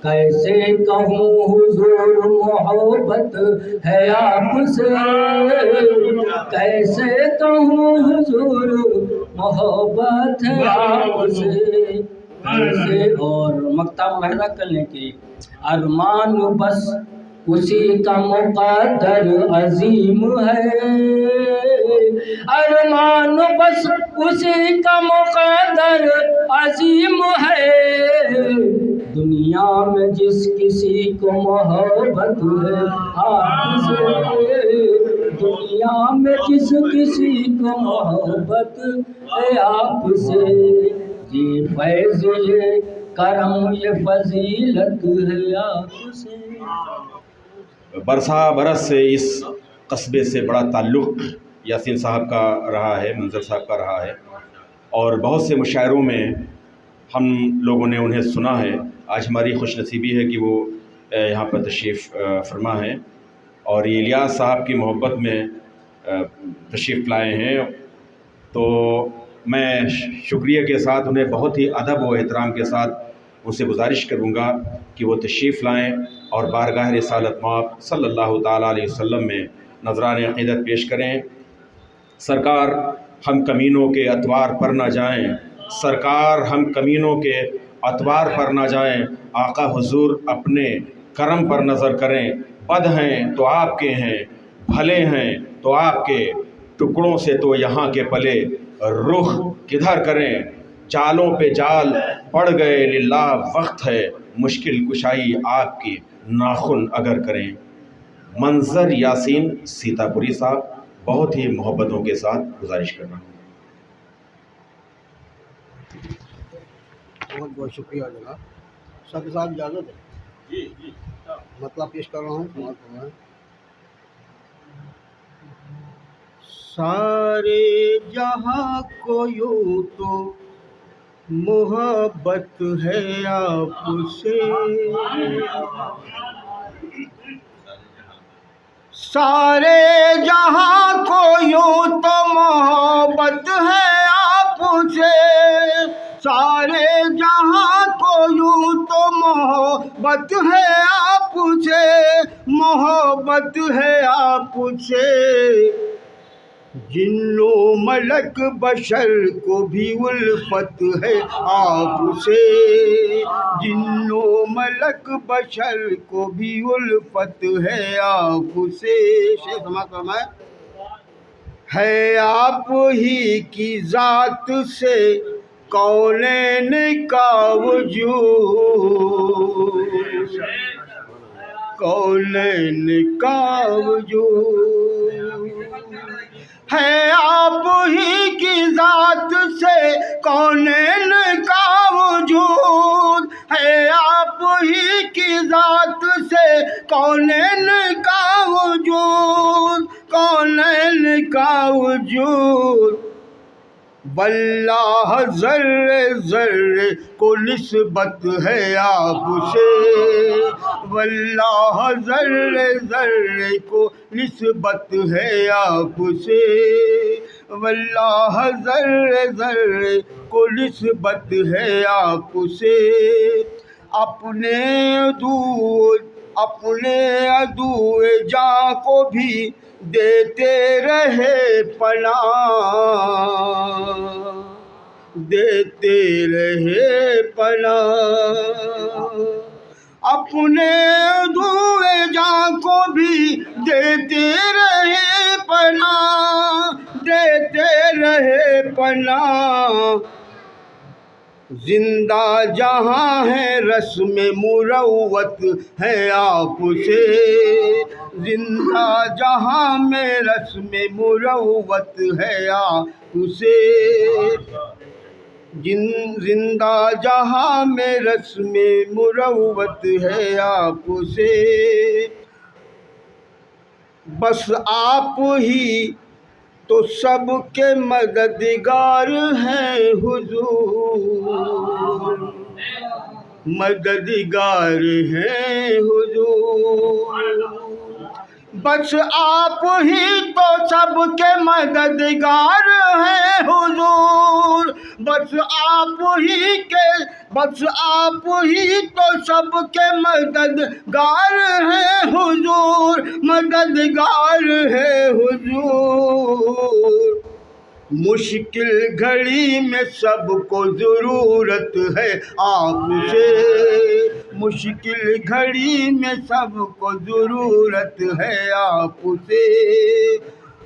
कैसे कहूँ हुजूर मोहब्बत है आपसे, कैसे कहूँ हुजूर मोहब्बत है आपसे। कैसे। और मक्ता मुलाहिज़ा कर लें कि अरमान बस उसी का मुक़द्दर अजीम है, अरमान बस उसी का मुक़द्दर अजीम है। दुनिया में जिस किसी को मोहब्बत है आपसे, दुनिया में जिस किसी को मोहब्बत है आपसे। फैज़ ये करम ये फजीलत है आपसे। बरसा बरस से इस कस्बे से बड़ा ताल्लुक़ यासीन साहब का रहा है, मंजर साहब का रहा है, और बहुत से मुशायरों में हम लोगों ने उन्हें सुना है। आज हमारी खुशनसीबी है कि वो यहाँ पर तशरीफ़ फरमा है और ये इलियास साहब की मोहब्बत में तशरीफ़ लाए हैं। तो मैं शुक्रिया के साथ उन्हें बहुत ही अदब व एहतराम के साथ उनसे गुजारिश करूँगा कि वो तशरीफ़ लाएँ और बारगाह रिसालत मआब सल्लल्लाहु ताला अलैहि वसल्लम में नज़रान अक़ीदत पेश करें। सरकार हम कमीनों के अतवार पर ना जाएं, सरकार हम कमीनों के अतवार पर ना जाएं, आका हुजूर अपने करम पर नज़र करें। बद हैं तो आपके हैं, भले हैं तो आपके, टुकड़ों से तो यहाँ के पले, रुख किधर करें, जालों पे जाल पड़ गए लिल्लाह, वक्त है मुश्किल कुशाई आपकी, नाखुन अगर करें। मंजर यासीन सीतापुरी साहब, बहुत ही मोहब्बतों के साथ गुजारिश कर रहा हूँ। बहुत बहुत शुक्रिया जनाब। सब साहब इजाज़त है जी, मतलब पेश कर रहा हूँ। सारे जहाँ को यूँ तो मोहब्बत है आपसे, सारे जहाँ को यूँ तो मोहब्बत है आपसे, सारे जहाँ को यूँ तो मोहब्बत है आपसे, मोहब्बत है आपसे। जिन्नो मलक बशर को भी उल्फत है आपसे, जिन्नो मलक बशर को भी उल्फत है आपसे। शेख समाज फरमाए, है आप ही की ज़ात से कौनैन का वजूद, कौनैन का वजूद, है आप ही की ज़ात से कौनैन का वजूद, है आप ही की ज़ात से कौनैन का वजूद, कौनैन का वजूद। वल्लाह ज़र्रे ज़र्रे को निस्बत है आपसे, वल्लाह ज़र्रे ज़र्रे को निस्बत है आपसे, वल्लाह ज़र्रे ज़र्रे को निस्बत है आपसे। अपने अदूए जान को भी देते रहे पनाह, देते रहे पनाह, अपने अदूए जान को भी देते रहे पनाह, देते रहे पनाह। जिंदा जहाँ है रस्म मुरव्वत है आपसे, जिंदा जहाँ में रस्म मुरव्वत है आपसे, जिंदा जहाँ में रस्म मुरव्वत है आपसे। बस आप ही तो सबके मददगार हैं हुजूर, मददगार हैं हुजूर। बस आप ही तो सबके मददगार हैं हुजूर, बस आप ही तो सबके मददगार हैं हुजूर, मददगार हैं हुजूर। मुश्किल घड़ी में सबको ज़रूरत है आपसे, मुश्किल घड़ी में सबको ज़रूरत है आपसे।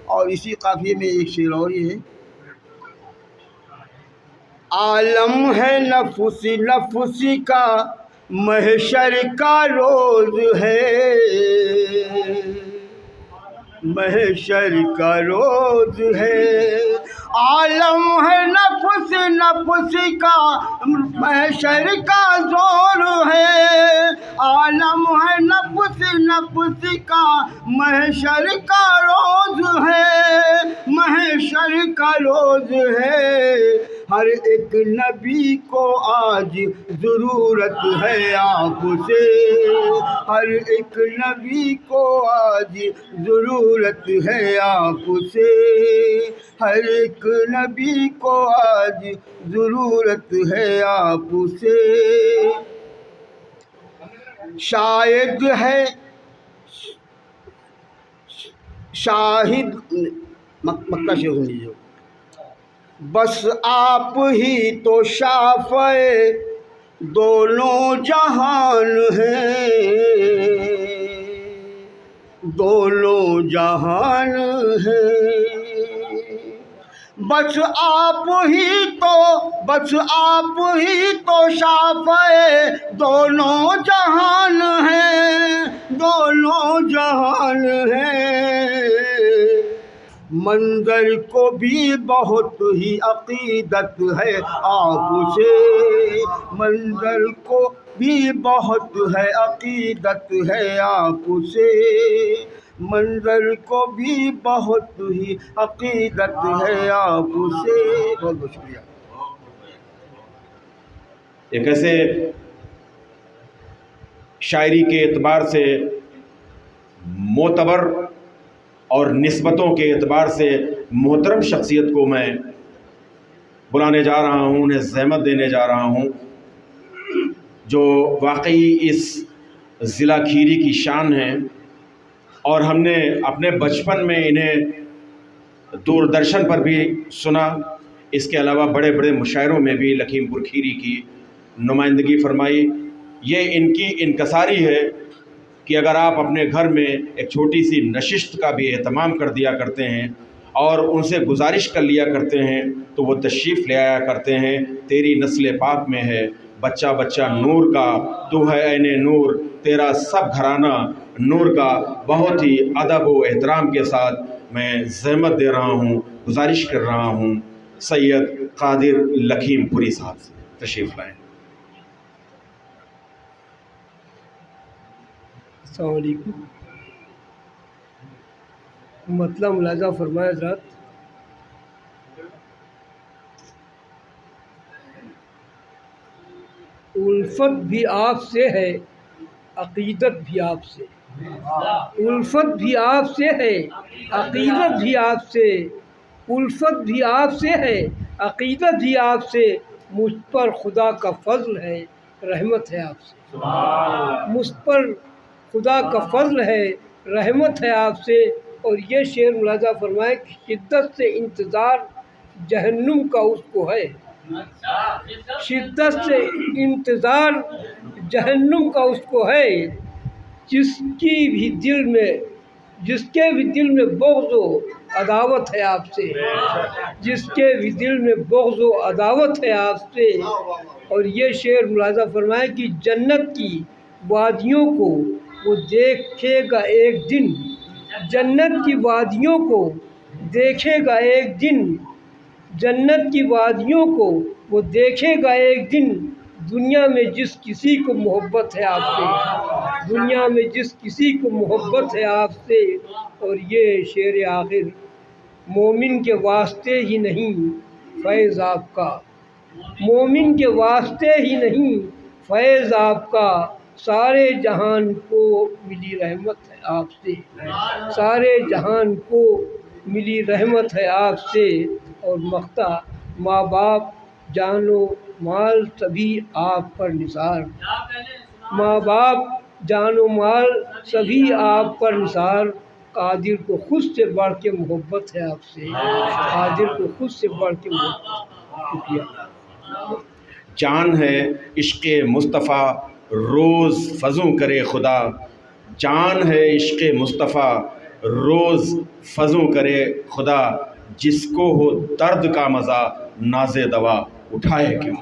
और इसी काफ़िए में एक शेर और ये है, आलम है नफसी नफसी का महशर का रोज़ है, महशर का रोज़ है। आलम है नफ्स नफ्स का महशर का जोर है, आलम है नफ्स नफ्स का महशर का रोज है, महशर का रोज है। हर एक नबी को आज ज़रूरत है आपसे, हर एक नबी को आज ज़रूरत है आपसे, हर एक नबी को आज ज़रूरत है आपसे। शायद है शाहिद मक्का शेख सुन लीजिए, बस आप ही तो शाफ़े दोनों जहान हैं, दोनों जहान हैं। बस आप ही तो शाफ़े दोनों जहान हैं, दोनों जहान हैं। मंज़र को भी बहुत ही अक़ीदत है आपसे, मंज़र को भी बहुत है अक़ीदत है आपसे, मंज़र को भी बहुत ही अक़ीदत है आपसे। बहुत बहुत शुक्रिया। एक ऐसे शायरी के एतबार से मोतबर और निस्बतों के एतबार से मोहतरम शख्सियत को मैं बुलाने जा रहा हूँ, उन्हें ज़हमत देने जा रहा हूँ, जो वाकई इस ज़िला खीरी की शान है। और हमने अपने बचपन में इन्हें दूरदर्शन पर भी सुना, इसके अलावा बड़े बड़े मुशायरों में भी लखीमपुर खीरी की नुमाइंदगी फरमाई। ये इनकी इनकसारी है कि अगर आप अपने घर में एक छोटी सी नशिस्त का भी एहतमाम कर दिया करते हैं और उनसे गुजारिश कर लिया करते हैं तो वो तशरीफ़ ले आया करते हैं। तेरी नस्ल पाक में है बच्चा बच्चा नूर का, तू है ऐने नूर, तेरा सब घराना नूर का। बहुत ही अदब व एहतराम के साथ मैं ज़हमत दे रहा हूँ, गुजारिश कर रहा हूँ सैयद कादिर लखीमपुरी साहब से तशरीफ़ लाएँ। अस्सलाम वालेकुम। मतलब मुलाज़ा फरमाया हज़रात, उल्फत भी आपसे है, अक़ीदत भी आपसे, उल्फत भी आपसे है, अक़ीदत भी आपसे, उल्फत भी आपसे है, अक़ीदत भी आपसे। मुझ पर खुदा का फ़ज़्ल है, रहमत है आपसे, मुझ पर खुदा का फ़ज़्ल है, रहमत है आपसे। और ये शेर मुलाज़ा फरमाए कि शिद्दत से इंतज़ार जहन्नुम का उसको है, शिद्दत से इंतज़ार जहन्नुम का उसको है। जिसके भी दिल में बुग़्ज़ व अदावत है आपसे, जिसके भी दिल में बुग़्ज़ व अदावत है आपसे। और ये शेर मुलाज़ा फरमाए कि जन्नत की वादियों को वो देखेगा एक दिन, जन्नत की वादियों को देखेगा एक दिन, जन्नत की वादियों को वो देखेगा एक दिन। दुनिया में जिस किसी को मोहब्बत है आपसे, दुनिया में जिस किसी को मोहब्बत है आपसे। और ये शेर आखिर मोमिन के वास्ते ही नहीं फैज़ आपका, मोमिन के वास्ते ही नहीं फैज़ आपका। सारे जहान को मिली रहमत है आपसे, सारे जहान को मिली रहमत है आपसे। और मख्ता माँ बाप जानो माल सभी आप पर निसार, माँ बाप जानो माल सभी आप पर निसार। कादिर को खुद से बढ़ के मोहब्बत है आपसे, कादिर को खुद से बढ़ के मोहब्बत। शुक्रिया। जान है इश्क़ मुस्तफ़ा रोज़ फ़ज़ू करे खुदा, जान है इश्क़ मुस्तफ़ा रोज़ फ़ज़ू करे खुदा। जिसको हो दर्द का मज़ा नाज़े दवा उठाए क्यों।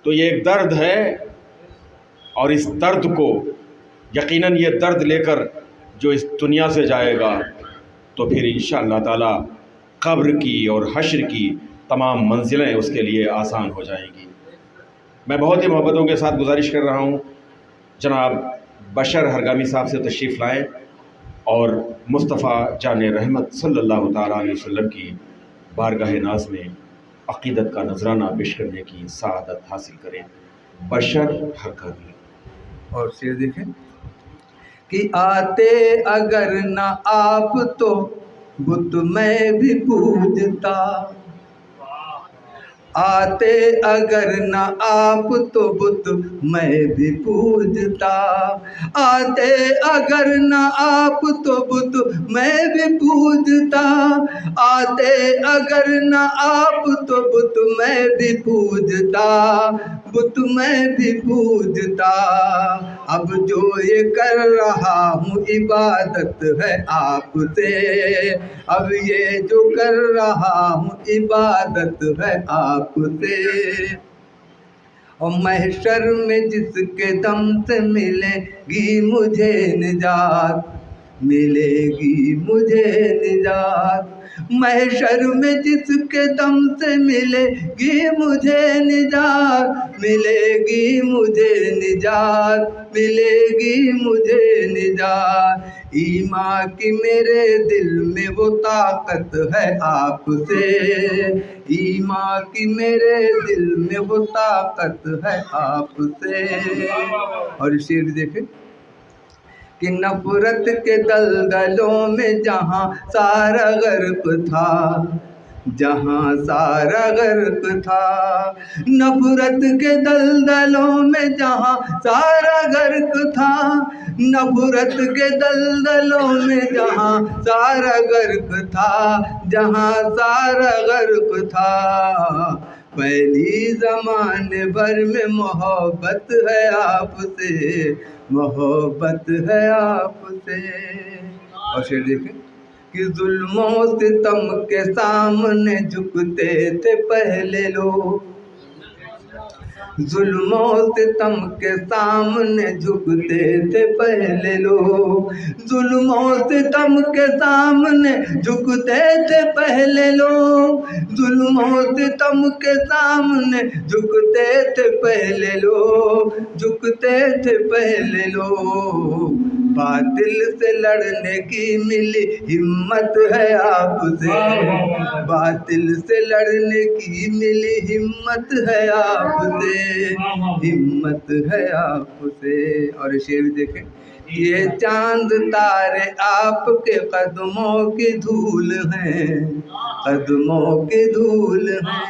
तो ये एक दर्द है और इस दर्द को यकीनन ये दर्द लेकर जो इस दुनिया से जाएगा तो फिर इंशाअल्लाह ताला क़ब्र की और हश्र की तमाम मंजिलें उसके लिए आसान हो जाएंगी। मैं बहुत ही मोहब्बतों के साथ गुजारिश कर रहा हूँ जनाब बशर हरगामी साहब से तशरीफ़ लाएँ और मुस्तफ़ा जान रहमत सल्लल्लाहु ताला अलैहि वसल्लम की बारगाह नाज में अक़ीदत का नजराना पेश करने की सआदत हासिल करें। बशर हरगामी। और शेर देखें कि आते अगर न आप तो बुत मैं भी पूजता, आते अगर न आप तो बुत मैं भी पूजता, आते अगर न आप तो बुत मैं भी पूजता, आते अगर न आप तो बुत मैं भी पूजता, बुत मैं भी पूजता। अब जो ये कर रहा हूँ इबादत है आपसे, अब ये जो कर रहा हूँ इबादत है आपसे। और महशर में जिसके दम से मिलेगी मुझे निजात, मिलेगी मुझे निजात, महशर में जिसके दम से मिलेगी मुझे निजात, मिलेगी मुझे निजात, मिलेगी मुझे निजात। ईमान की मेरे दिल में वो ताकत है आपसे, ईमान की मेरे दिल में वो ताकत है आपसे। और शेर देखें कि नफरत के दलदलों में जहाँ सारा गर्क था, जहाँ सारा गर्क था, नफरत के दलदलों में जहाँ सारा गर्क था, नफरत के दलदलों में जहाँ सारा गर्क था, जहाँ सारा गर्क था। पहली ज़माने भर में मोहब्बत है आपसे, मोहब्बत है आपसे। और शेर देखें कि जुल्मों सितम के सामने झुकते थे पहले लोग, जुल्मों सितम के सामने झुकते थे पहले लोग, जुल्मों सितम के सामने झुकते थे पहले लोग, जुल्मों सितम के सामने झुकते थे पहले लोग, झुकते थे पहले लोग। बातिल से लड़ने की मिली हिम्मत है आपसे, बातिल से लड़ने की मिली हिम्मत है आपसे, हिम्मत है आपसे। और शेर देखें ये चांद तारे आपके कदमों की धूल हैं, कदमों की धूल हैं,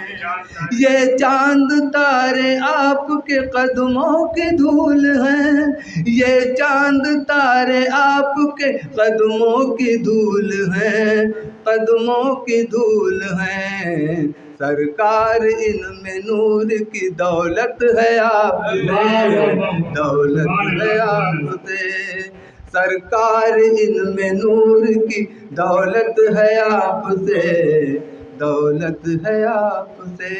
ये चांद तारे आपके कदमों की धूल हैं, ये चांद तारे आपके कदमों की धूल हैं, कदमों की धूल हैं। सरकार इनमें नूर की दौलत है आपसे, दौलत है आपसे, सरकार इनमें नूर की दौलत है आपसे, दौलत है आपसे।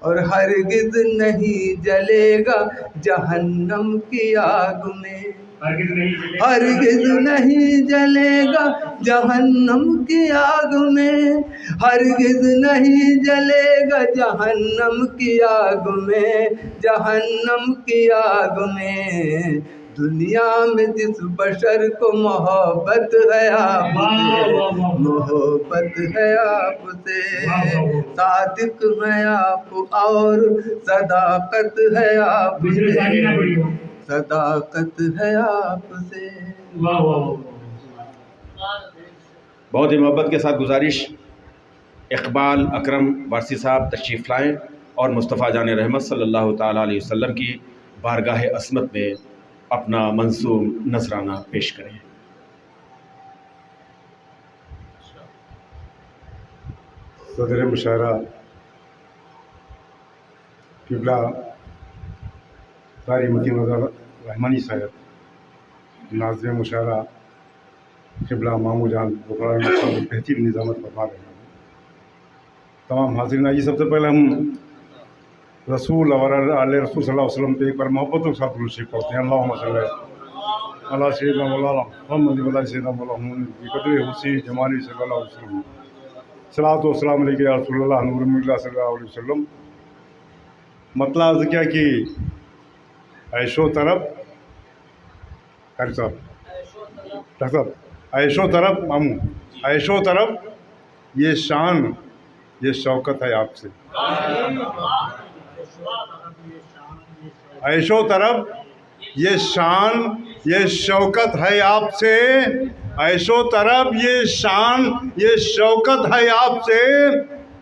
और हरगिज़ नहीं जलेगा जहन्नम की आग में, हरगिज़ नहीं जलेगा जहन्नम की आग में, हरगिज़ नहीं जलेगा जहन्नम की आग में, जहन्नम की आग में। दुनिया में जिस बशर को मोहब्बत है आपसे, मोहब्बत है आपसे, सादिक है आप और सदाकत है आपसे, सदाकत है आपसे। बहुत ही मोहब्बत के साथ गुजारिश इकबाल अकरम वारसी साहब तशरीफ़ लाएँ और मुस्तफ़ा जान रहमत सल्लल्लाहु ताला अलैहि वसल्लम की बारगाह असमत में अपना मंसूब नजराना पेश करें। सदर मुशायरा किबला कारी मतीन रहमानी साहब, नाज़िम मुशायरा किबला मामू जान बेहतरीन निज़ामत फरमा रहे हैं। तमाम हाज़िरीन, आइए सबसे पहले हम रसूल और आले रसूल सल्लल्लाहु अलैहि वसल्लम पे एक बार मोहब्बतों के साथ दुरूद शरीफ पढ़ते हैं। अल्लाहुम्मा सल्ली अला सय्यिदिना मौलाना मुहम्मद व अला सय्यिदिना मौलाना मुहम्मद बिक़द्रि हुस्नि जमाली सल्लल्लाहु अलैहि वसल्लम। सलात व सलाम अलैका या रसूलल्लाह नूरुल्लाह सल्लल्लाहु अलैहि वसल्लम। मतलब अर्ज़ क्या कि ऐशो तरफ डॉक्टर साहब ऐशो तरफ मामू ऐशो तरफ ये शान ये शौकत है आपसे। ऐशो तरफ ये शान ये शौकत है आपसे। ऐशो तरफ ये शान ये शौकत है आपसे।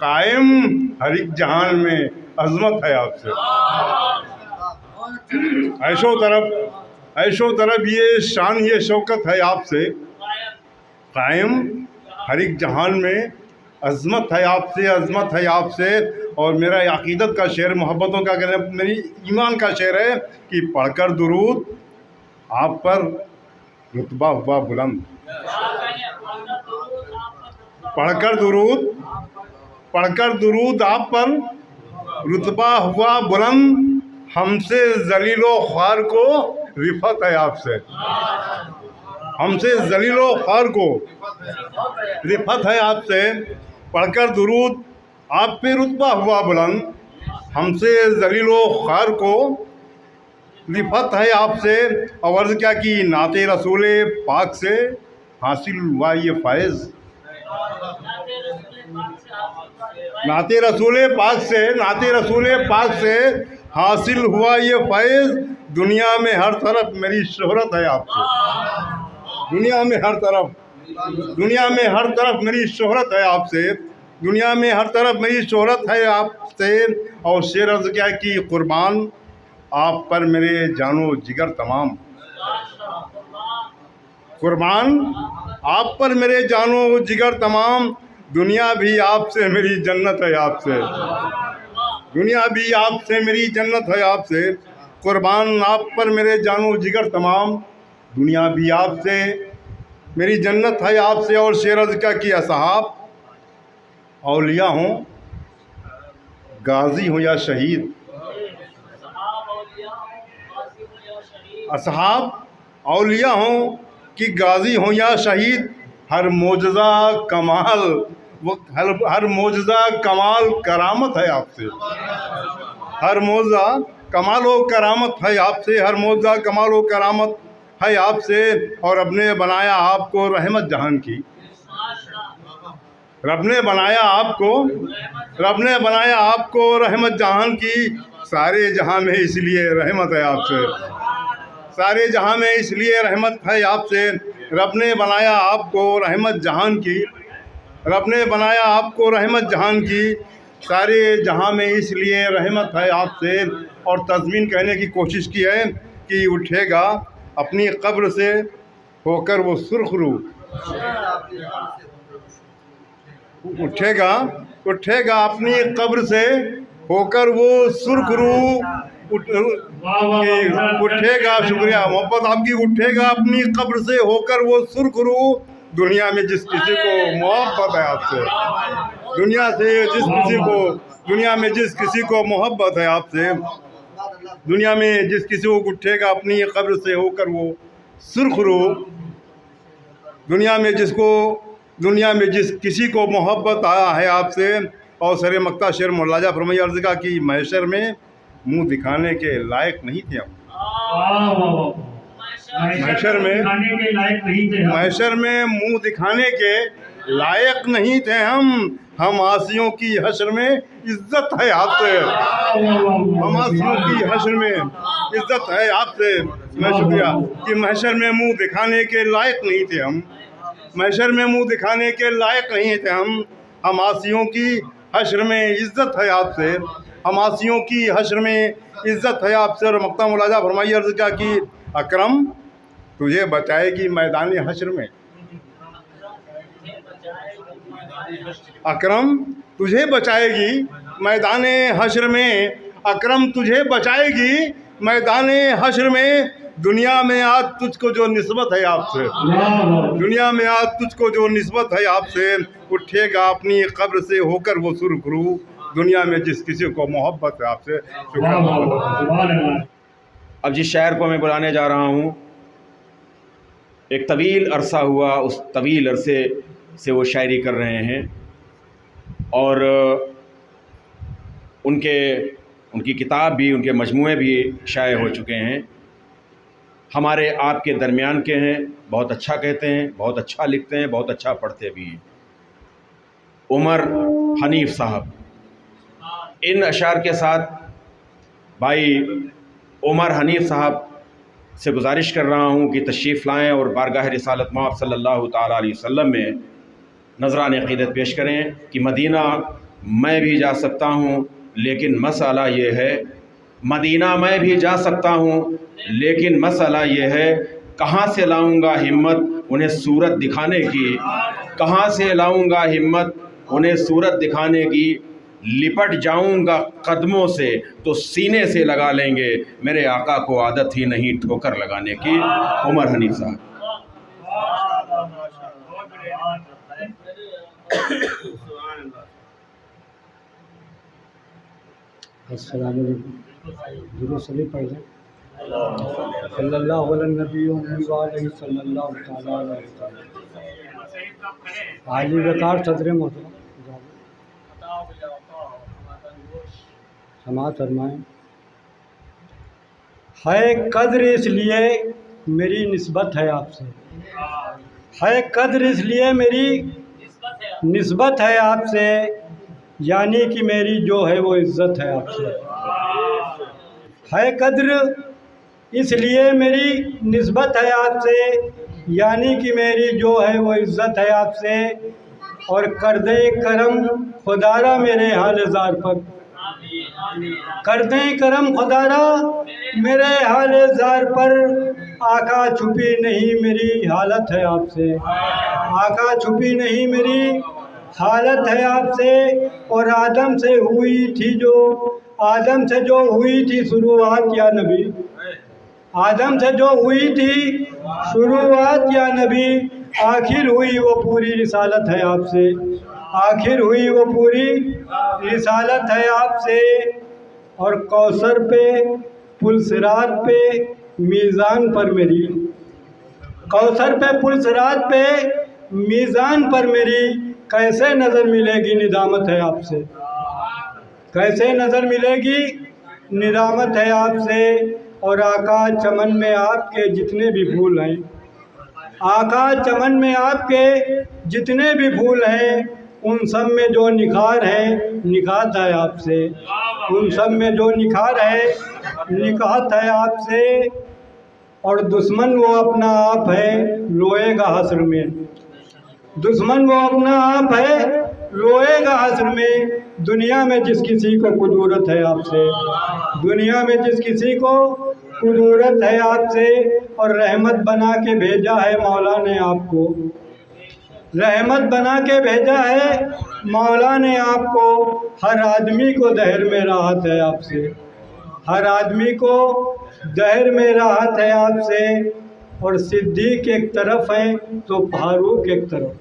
कायम हर एक जहान में अजमत है आपसे। ऐशो तरफ ये शान ये शौकत है आपसे। कायम हर एक जहान में अजमत है आपसे, अजमत है आपसे। और मेरा अक़ीदत का शेर, मोहब्बतों का कहना, मेरी ईमान का शेर है कि पढ़कर दुरूद आप पर रुतबा हुआ बुलंद। पढ़कर दुरूद आप पर रुतबा हुआ बुलंद। हमसे जलीलो ख्वार को रिफत है आपसे। हमसे जलीलो ख्वार को रिफत है आपसे। पढ़कर दुरूद आप पे रुतबा हुआ बुलंद। हमसे जलीलो ख्वार को रिफत है आपसे। और अर्ज़ क्या कि नाते रसूल पाक से हासिल हुआ ये फ़ैज़। नाते रसूल पाक से हासिल हुआ ये फैज़। दुनिया में हर तरफ मेरी शोहरत है आपसे। दुनिया में हर तरफ मेरी शोहरत है आपसे। दुनिया में हर तरफ मेरी शोहरत है आपसे। और शेर अर्ज़ क्या कि कुर्बान आप पर मेरे जानो जिगर तमाम। कुर्बान आप पर मेरे जानो जिगर तमाम। दुनिया भी आपसे मेरी जन्नत है आपसे। दुनिया भी आपसे मेरी जन्नत है आपसे। कुर्बान आप पर मेरे जानो जिगर तमाम। दुनिया भी आपसे मेरी जन्नत है आपसे। और शेर अर्ज़ क्या किया साहब, औलिया हों गाजी हो या शहीद। असहाब औलिया हों कि गाजी हो या शहीद। हर मोजज़ा कमाल वो हर मोजज़ा कमाल करामत है आपसे। हर मोजज़ा कमाल व करामत है आपसे। हर मोजज़ा कमाल व करामत है आपसे। और रब ने बनाया आपको रहमत जहान की। रब ने बनाया आपको रहमत जहान की। सारे जहां में इसलिए रहमत है आपसे। सारे जहां में इसलिए रहमत है आपसे। रब ने बनाया आपको रहमत जहान की। रब ने बनाया आपको रहमत जहान की। सारे जहां में इसलिए रहमत है आपसे। और तज़मीन कहने की कोशिश की है कि उठेगा अपनी कब्र से होकर वो सुर्खरू। उठेगा अपनी कब्र से होकर वो सुर्खरू। उठेगा, शुक्रिया मोहब्बत आपकी। उठेगा अपनी कब्र से होकर वो सुर्खरू। दुनिया में जिस किसी को मोहब्बत है आपसे। दुनिया में जिस किसी को मोहब्बत है आपसे। दुनिया में जिस किसी को उठेगा अपनी कब्र से होकर वो सुर्खरू। दुनिया में जिस किसी को मोहब्बत आया है आपसे। और सरे मक्ता शेर मुलाजा फरमाइए अर्ज़ का कि महशर में मुंह दिखाने के लायक नहीं थे हम। महशर में मुंह दिखाने के लायक नहीं थे हम आसियों की हश्र में इज्जत है आपसे। हम आसियों की हश्र में इज्जत है आपसे। मैं शुक्रिया कि महशर में मुंह दिखाने के लायक नहीं थे हम। महशर में मुंह दिखाने के लायक नहीं थे हम आसियों की हश्र में इज्जत है आपसे। हम आसियों की हश्र में इज्जत है आपसे। और मक्ता मुलाजा फरमाइए अर्ज़ क्या कि अकरम तुझे बचाएगी मैदान हश्र में। अकरम तुझे बचाएगी मैदान हश्र में। अकरम तुझे बचाएगी मैदान हश्र में। दुनिया में आज तुझको जो निस्बत है आपसे। दुनिया में आज तुझको जो निस्बत है आपसे। उठेगा अपनी कब्र से होकर वो सुर्खरू। दुनिया में जिस किसी को मोहब्बत है आपसे। अब जिस शायर को मैं बुलाने जा रहा हूँ, एक तवील अरसा हुआ, उस तवील अरसे से वो शायरी कर रहे हैं। और उनकी किताब भी, उनके मजमूए भी शाये हो चुके हैं। हमारे आपके दरमियान के हैं, बहुत अच्छा कहते हैं, बहुत अच्छा लिखते हैं, बहुत अच्छा पढ़ते भी हैं। उमर हनीफ साहब, इन अशार के साथ भाई उमर हनीफ साहब से गुजारिश कर रहा हूँ कि तशरीफ़ लाएँ और बारगाह रिसालत मआब सल्लल्लाहु ताला अलैहि वसल्लम में नज़रान अक़ीदत पेश करें कि मदीना मैं भी जा सकता हूँ, लेकिन मसला ये है, मदीना मैं भी जा सकता हूँ, लेकिन मसला ये है कहाँ से लाऊंगा हिम्मत उन्हें सूरत दिखाने की, कहाँ से लाऊंगा हिम्मत उन्हें सूरत दिखाने की। लिपट जाऊंगा कदमों से तो सीने से लगा लेंगे, मेरे आका को आदत ही नहीं ठोकर लगाने की। उमर हनीफ साहब। अस्सलाम वालेकुम। दुरूद शरीफ पढ़ लें। सल्लल्लाहु अलैहि नबी व अलैहि सल्लल्लाहु तआला अलैहि वसल्लम। आली वकार सदर मोहतरम समाअत फरमाएं। है कद्र इसलिए मेरी निस्बत है आपसे, है कद्र इसलिए मेरी निस्बत है आपसे, यानी कि मेरी जो है वो इज़्ज़त है आपसे। है कद्र इसलिए मेरी निस्बत है आपसे, यानी कि मेरी जो है वो इज़्ज़त है आपसे। और कर दे करम खुदारा मेरे हाल ज़ार पर, कर दे करम खुदारा मेरे हाल ज़ार पर। आका छुपी नहीं मेरी हालत है आपसे, आका छुपी नहीं मेरी हालत है आपसे। और आदम से हुई थी जो, आदम से जो हुई थी शुरुआत या नबी, आदम से जो हुई थी शुरुआत या नबी, आखिर हुई वो पूरी रिसालत है आपसे, आखिर हुई वो पूरी रिसालत है आपसे। और कौसर पे पुलसिरात पे मीज़ान पर मेरी, कौसर पे पुलसिरात पे मीज़ान पर मेरी कैसे नज़र मिलेगी निदामत है आपसे, कैसे नज़र मिलेगी निदामत है आपसे। और आका चमन में आपके जितने भी फूल हैं, आका चमन में आपके जितने भी फूल हैं, उन सब में जो निखार है निखात है आपसे, उन सब में जो निखार है निखात है आपसे। और दुश्मन वो अपना आप है रोएगा हस्र में, दुश्मन वो अपना आप है रोएगा हस्र में। दुनिया में जिस किसी को कुदूरत है आपसे, दुनिया में जिस किसी को कुदूरत है आपसे। और रहमत बना के भेजा है मौला ने आपको, रहमत बना के भेजा है मौला ने आपको। हर आदमी को दहर में राहत है आपसे, हर आदमी को दहर में राहत है आपसे। और सिद्दीक एक तरफ है तो फारूक एक तरफ,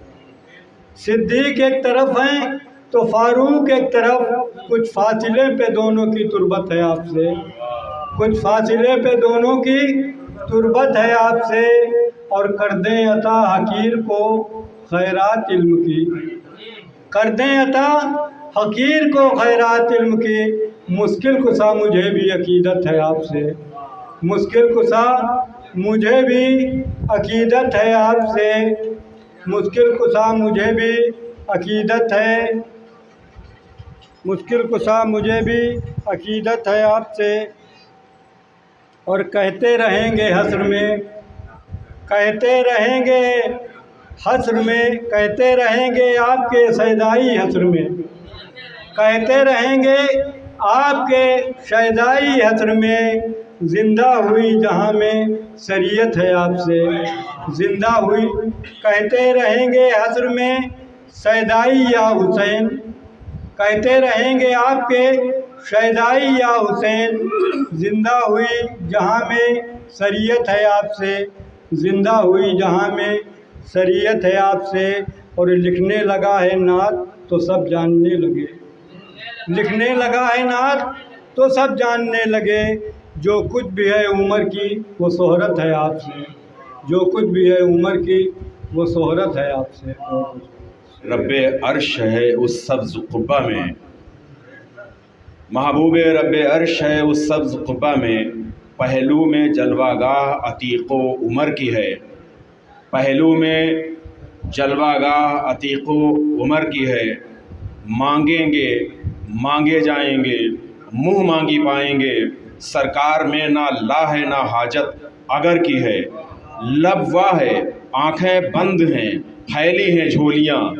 सिद्दीक एक तरफ हैं तो फारूक एक तरफ। कुछ फासिले पे दोनों की तुरबत है आपसे, कुछ फासिले पे दोनों की तुरबत है आपसे। और कर दें अता हकीर को खैरात इल्म की, कर दें अता हकीर को खैरात इल्म की। मुश्किल कुसा मुझे भी अकीदत है आपसे, मुश्किल कुसा मुझे भी अकीदत है आपसे, मुश्किल कुसा मुझे भी अकीदत है, मुश्किल कुसा मुझे भी अकीदत है आपसे। और कहते रहेंगे हस्र में, कहते रहेंगे हस्र में, कहते रहेंगे आपके सैदाई हस्र में, कहते रहेंगे आपके शैदाई हस्र में। ज़िंदा हुई जहाँ में शरीयत है आपसे, ज़िंदा हुई कहते रहेंगे हस्र में शैदाई या हुसैन, कहते रहेंगे आपके शैदाई या हुसैन। ज़िंदा हुई जहाँ में शरीयत है आपसे, ज़िंदा हुई जहाँ में शरीयत है आपसे। और लिखने लगा है नात तो सब जानने लगे, लिखने लगा है नात तो सब जानने लगे। जो कुछ भी है उम्र की वो शोहरत है आपसे, जो कुछ भी है उम्र की वो शोहरत है आपसे। रब्बे अर्श है उस सब्ज़ क़ुब्बा में, महबूब रब्बे अर्श है उस सब्ज़ क़ुब्बा में, पहलू में जलवागाह अतीक़ो उमर की है, पहलू में जलवागाह अतीक़ो उमर की है। मांगेंगे मांगे जाएंगे, मुँह मांगी पाएंगे, सरकार में ना ला है ना हाजत अगर की है। लब वाह है आँखें बंद हैं फैली हैं झोलियाँ,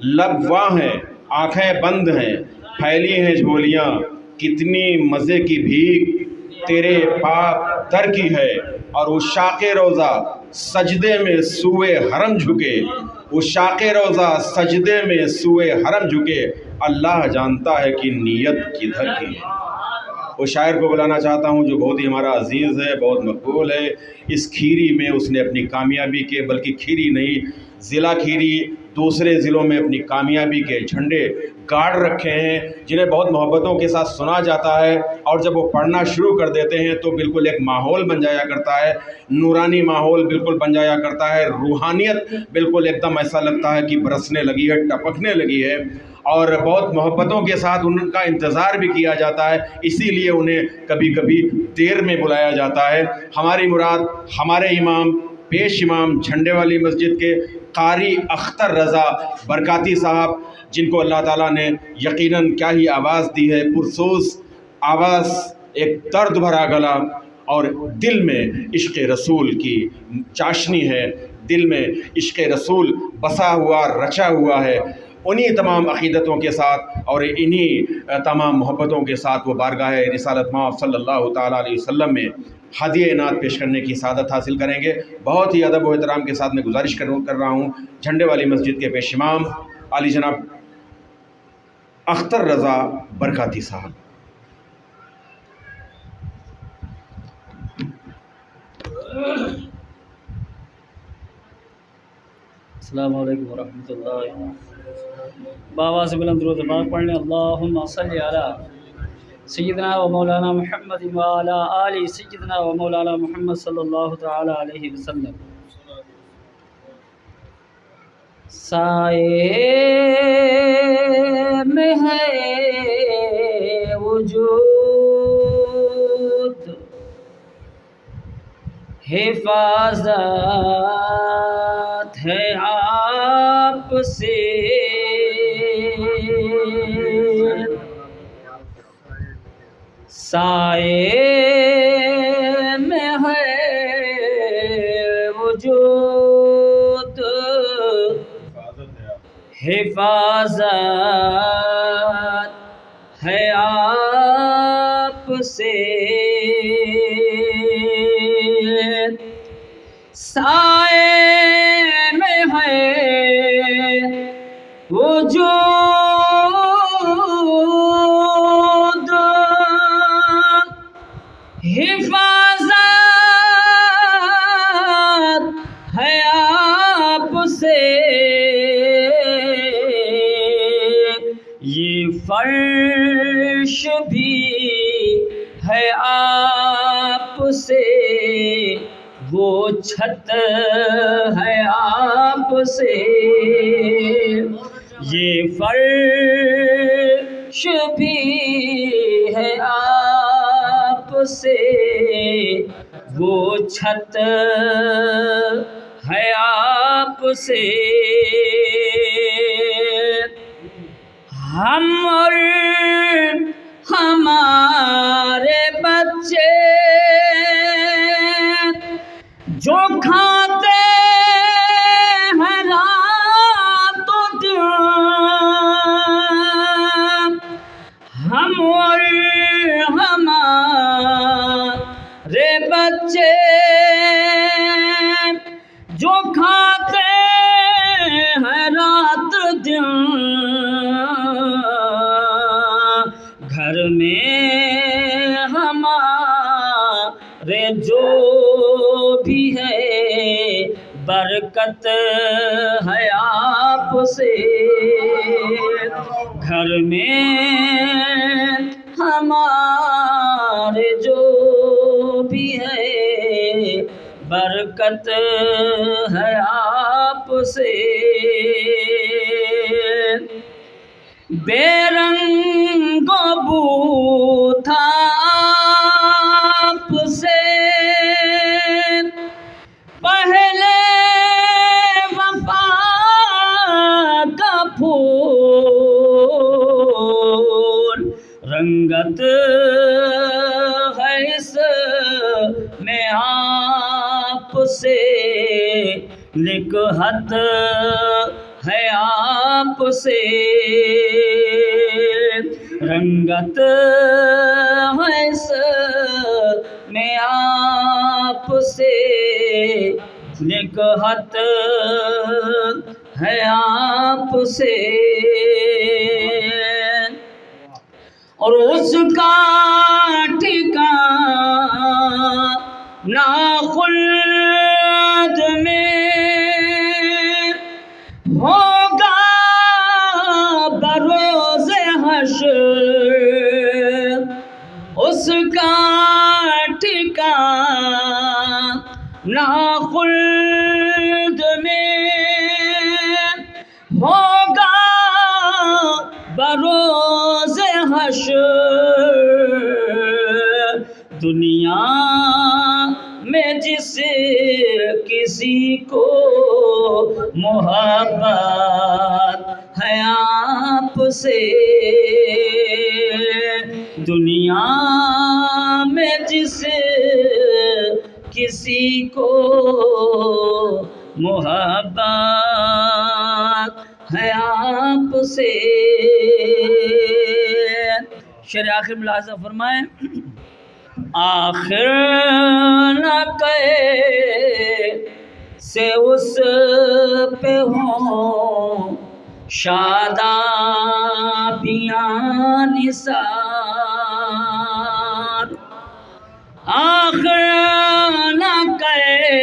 लब वाह हैं आँखें बंद हैं फैली हैं झोलियाँ, कितनी मज़े की भीख तेरे पाक दर की है। और उस शाक़े रोज़ा सजदे में सूए हरम झुके, उस शाक़े रोज़ा सजदे में सूए हरम झुके, अल्लाह जानता है कि नीयत किधर की है। उस शायर को बुलाना चाहता हूँ जो बहुत ही हमारा अजीज़ है, बहुत मकबूल है। इस खीरी में उसने अपनी कामयाबी के, बल्कि खीरी नहीं ज़िला खीरी दूसरे ज़िलों में अपनी कामयाबी के झंडे गाड़ रखे हैं, जिन्हें बहुत मोहब्बतों के साथ सुना जाता है। और जब वो पढ़ना शुरू कर देते हैं तो बिल्कुल एक माहौल बन जाया करता है, नूरानी माहौल बिल्कुल बन जाया करता है, रूहानियत बिल्कुल एकदम ऐसा लगता है कि बरसने लगी है, टपकने लगी है। और बहुत मोहब्बतों के साथ उनका इंतज़ार भी किया जाता है, इसीलिए उन्हें कभी कभी देर में बुलाया जाता है। हमारी मुराद हमारे इमाम, पेश इमाम झंडे वाली मस्जिद के कारी अख्तर रज़ा बरकाती साहब, जिनको अल्लाह ताला ने यकीनन क्या ही आवाज़ दी है, पुरसोस आवाज़, एक दर्द भरा गला और दिल में इश्क़ रसूल की चाशनी है, दिल में इश्क़ रसूल बसा हुआ रचा हुआ है। उन्हीं तमाम अक़ीदतों के साथ और इन्हीं तमाम मोहब्बतों के साथ वो बारगाह रिसालत मौला सल्लल्लाहु ताला अलैहि वसल्लम में हदिया इनात पेश करने की सादत हासिल करेंगे। बहुत ही अदब व एहतराम के साथ मैं गुजारिश कर रहा हूँ झंडे वाली मस्जिद के पेश इमाम आली जनाब अख्तर रज़ा बरकाती साहब। अस्सलामु अलैकुम वरहमतुल्लाह। बाबा से बुलंद दुरूद पाक पढ़ने अल्लाहुम्मा सल्ली अला सय्यिदना व मौलाना मुहम्मद व अला आलि सय्यिदना व मौलाना मुहम्मद सल्लल्लाहु तआला अलैहि वसल्लम। साए में है वजूद, हिफाजत है आपसे, साए में है वजूद, हिफाजत है आपसे, साए में है वजूद, हिफाजत है आपसे, ये फर्श भी है आपसे, वो छत है आपसे, ये फर्श भी है आपसे, वो छत है आपसे। हम और हमारे बच्चे जो खाते हैं रातों दिन, हम और हमारे बच्चे जो खाते हैं रात दिन, घर में हमारे जो भी है बरकत है आपसे, घर में हमारे जो भी है बरकत है आपसे। बेरंग बू था आपसे पहले वफा का फूल, रंगत है इस में आपसे, निकहत है आपसे, रंगत है इस में आपसे, निकहत है आपसे। और उसका ठिकाना खुल्द में होगा बरोज़े हश्र, उसका ठिकाना खुल्द में होगा बरोज़े हश्र। दुनिया में जिस किसी को मोहब्बत है आपसे, दुनिया में जिस किसी को मोहब्बत है आपसे। शेर आखिर मुलाज़ा फरमाएं, आखिर न कहे से उस पे हों शादाबियाँ निसार, आखिर न कहे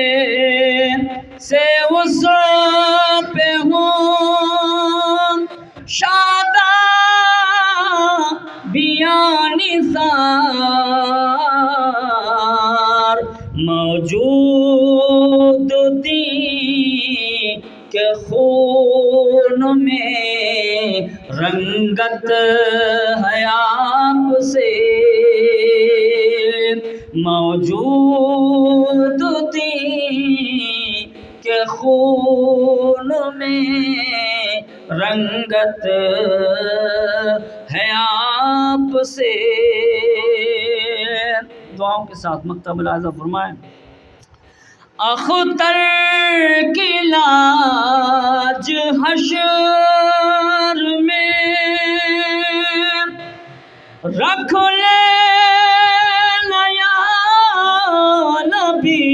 से उस पे हों शादाबियाँ निसार, मौजूद दीन के खून में रंगत है आपसे, मौजूद दीन के खून में रंगत है आपसे। दुआओं के साथ मकतब मुलाज़ा फरमाएं, अख्तर की लाज हश्र में रख ले नया नबी,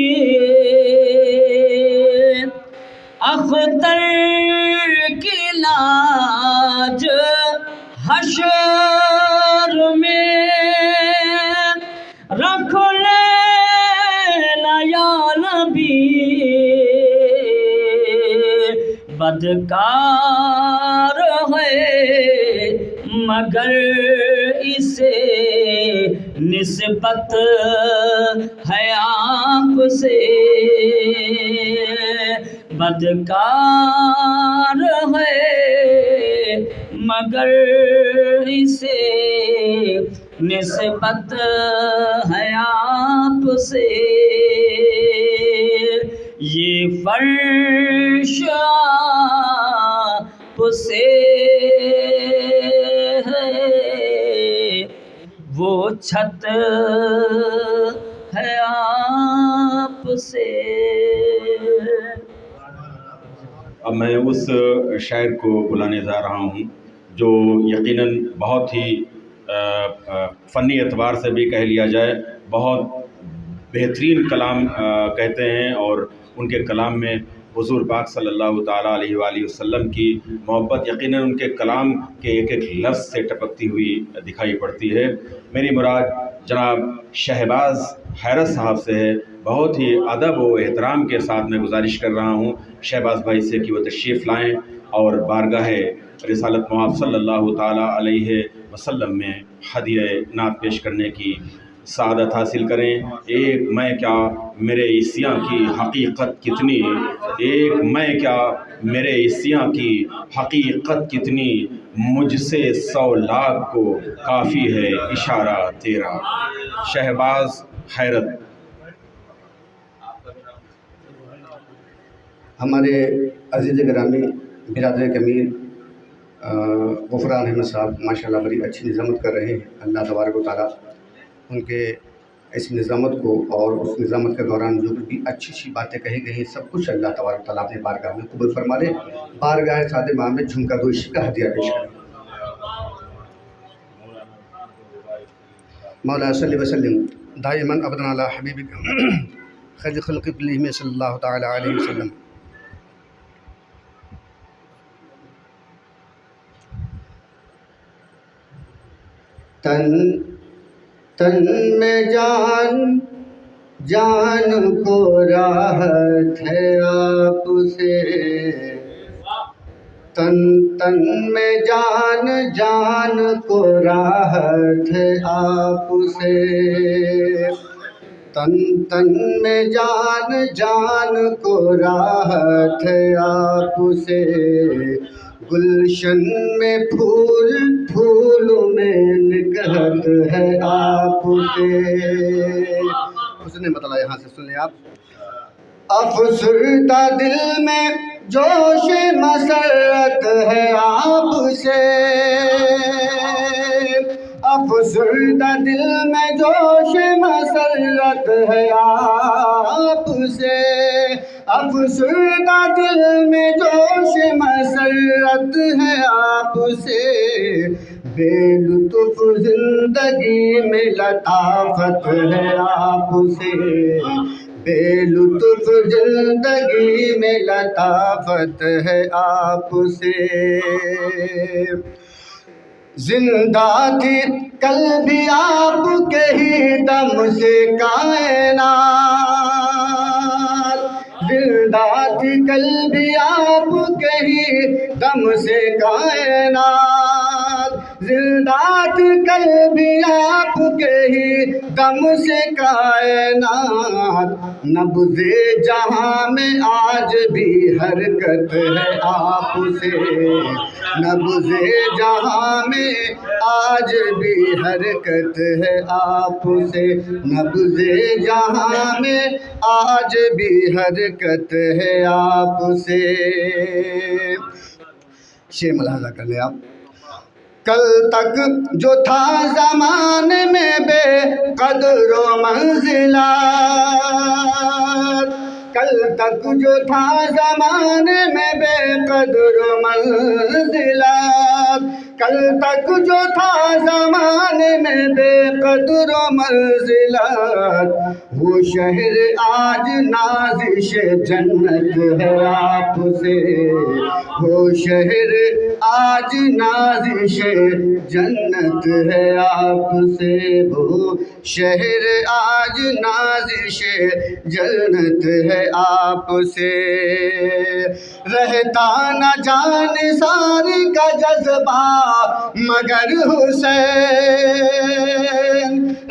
अख्तर की लाज हश्र में रख ले नया नबी, बदकार है मगर इसे निस्बत है आपसे, बदकार है मगर इसे निस्बत है आपसे। ये फर्श आपसे है, वो छत है आपसे। अब मैं उस शायर को बुलाने जा रहा हूँ जो यकीनन बहुत ही फ़नी एतबार से भी कह लिया जाए बहुत बेहतरीन कलाम कहते हैं, और उनके कलाम में हुज़ूर पाक सल्लल्लाहु ताला अलैहि वसल्लम की मोहब्बत यकीनन उनके कलाम के एक एक लफ्ज़ से टपकती हुई दिखाई पड़ती है। मेरी मुराद जनाब शहबाज हैरत साहब से है। बहुत ही अदब व एहतराम के साथ मैं गुजारिश कर रहा हूँ शहबाज भाई से कि वो तशरीफ़ लाएँ और बारगाह रिसालत मआब सल्लल्लाहु ताला अलैहि वसल्लम में हदिया नात पेश करने की सादत हासिल करें। एक मैं क्या मेरे इस्याँ की हकीकत कितनी, एक मैं क्या मेरे इस्याँ की हकीकत कितनी, मुझसे 100 लाख को काफ़ी है इशारा तेरा। शहबाज हैरत। हमारे अजीज़ गिरामी बिरादर कमीर गफरान अहमद साहब माशाल्लाह बड़ी अच्छी निज़ामत कर रहे हैं। अल्लाह तबारक व तआला उनके इस निज़ामत को और उस निज़ामत के दौरान जो भी अच्छी बातें कही गई सब कुछ अल्लाह तबारक व तआला अपने बारगाह में कबूल फरमा ले। बारगाह सादे माह में झुमका दोशी का हदिया पेश करें। मौला सल्लि व सल्लिम दाइमन अबदन अला हबीबिक खैर खल्क़ि कुल्लिहिम सल्लल्लाहु तआला अलैहि वसल्लम। तन तन में जान जान को राहत है आपसे, तन तन में जान जान को राहत है आपसे, तन तन में जान जान को राहत है आपसे। गुलशन में फूल फूल में निकहत है आपसे। उसने मतलब यहाँ से सुन लें आप। अफसरदा दिल में जोश मसरत है आपसे, अफसरदा दिल में जोश मसरत है आपसे, अफसरदा दिल में जोश मसरत है आपसे। बेलुत्फ जिंदगी में लताफत है आपसे, बेलुत्फ जिंदगी में लताफत है आपसे। जिंदा थी कल भी आपके ही दम से कायनात, जिंदा थी कल भी आपके ही दम से कायनात, जिंदा थी कल भी आपके ही दम से कायनात। नब्ज़े जहाँ में आज भी हरकत है आपसे, नब्ज़े जहाँ में आज भी हरकत है आपसे, नब्ज़े जहाँ में आज भी हरकत है आपसे। शेर मुलाहज़ा कर ले आप। कल तक जो था ज़माने में बेक़द्र मंज़िला, कल तक जो था ज़माने में बेक़द्र मंज़िला, कल तक जो था ज़माने में बेक़द्र मंज़िला। वो शहर आज नाज़िश जन्नत है आपसे, वो शहर आज नाज़िश जन्नत है आपसे, वो शहर आज नाज़िश जन्नत है आपसे। रहता न जान सारी का जज्बा मगर हुसैन,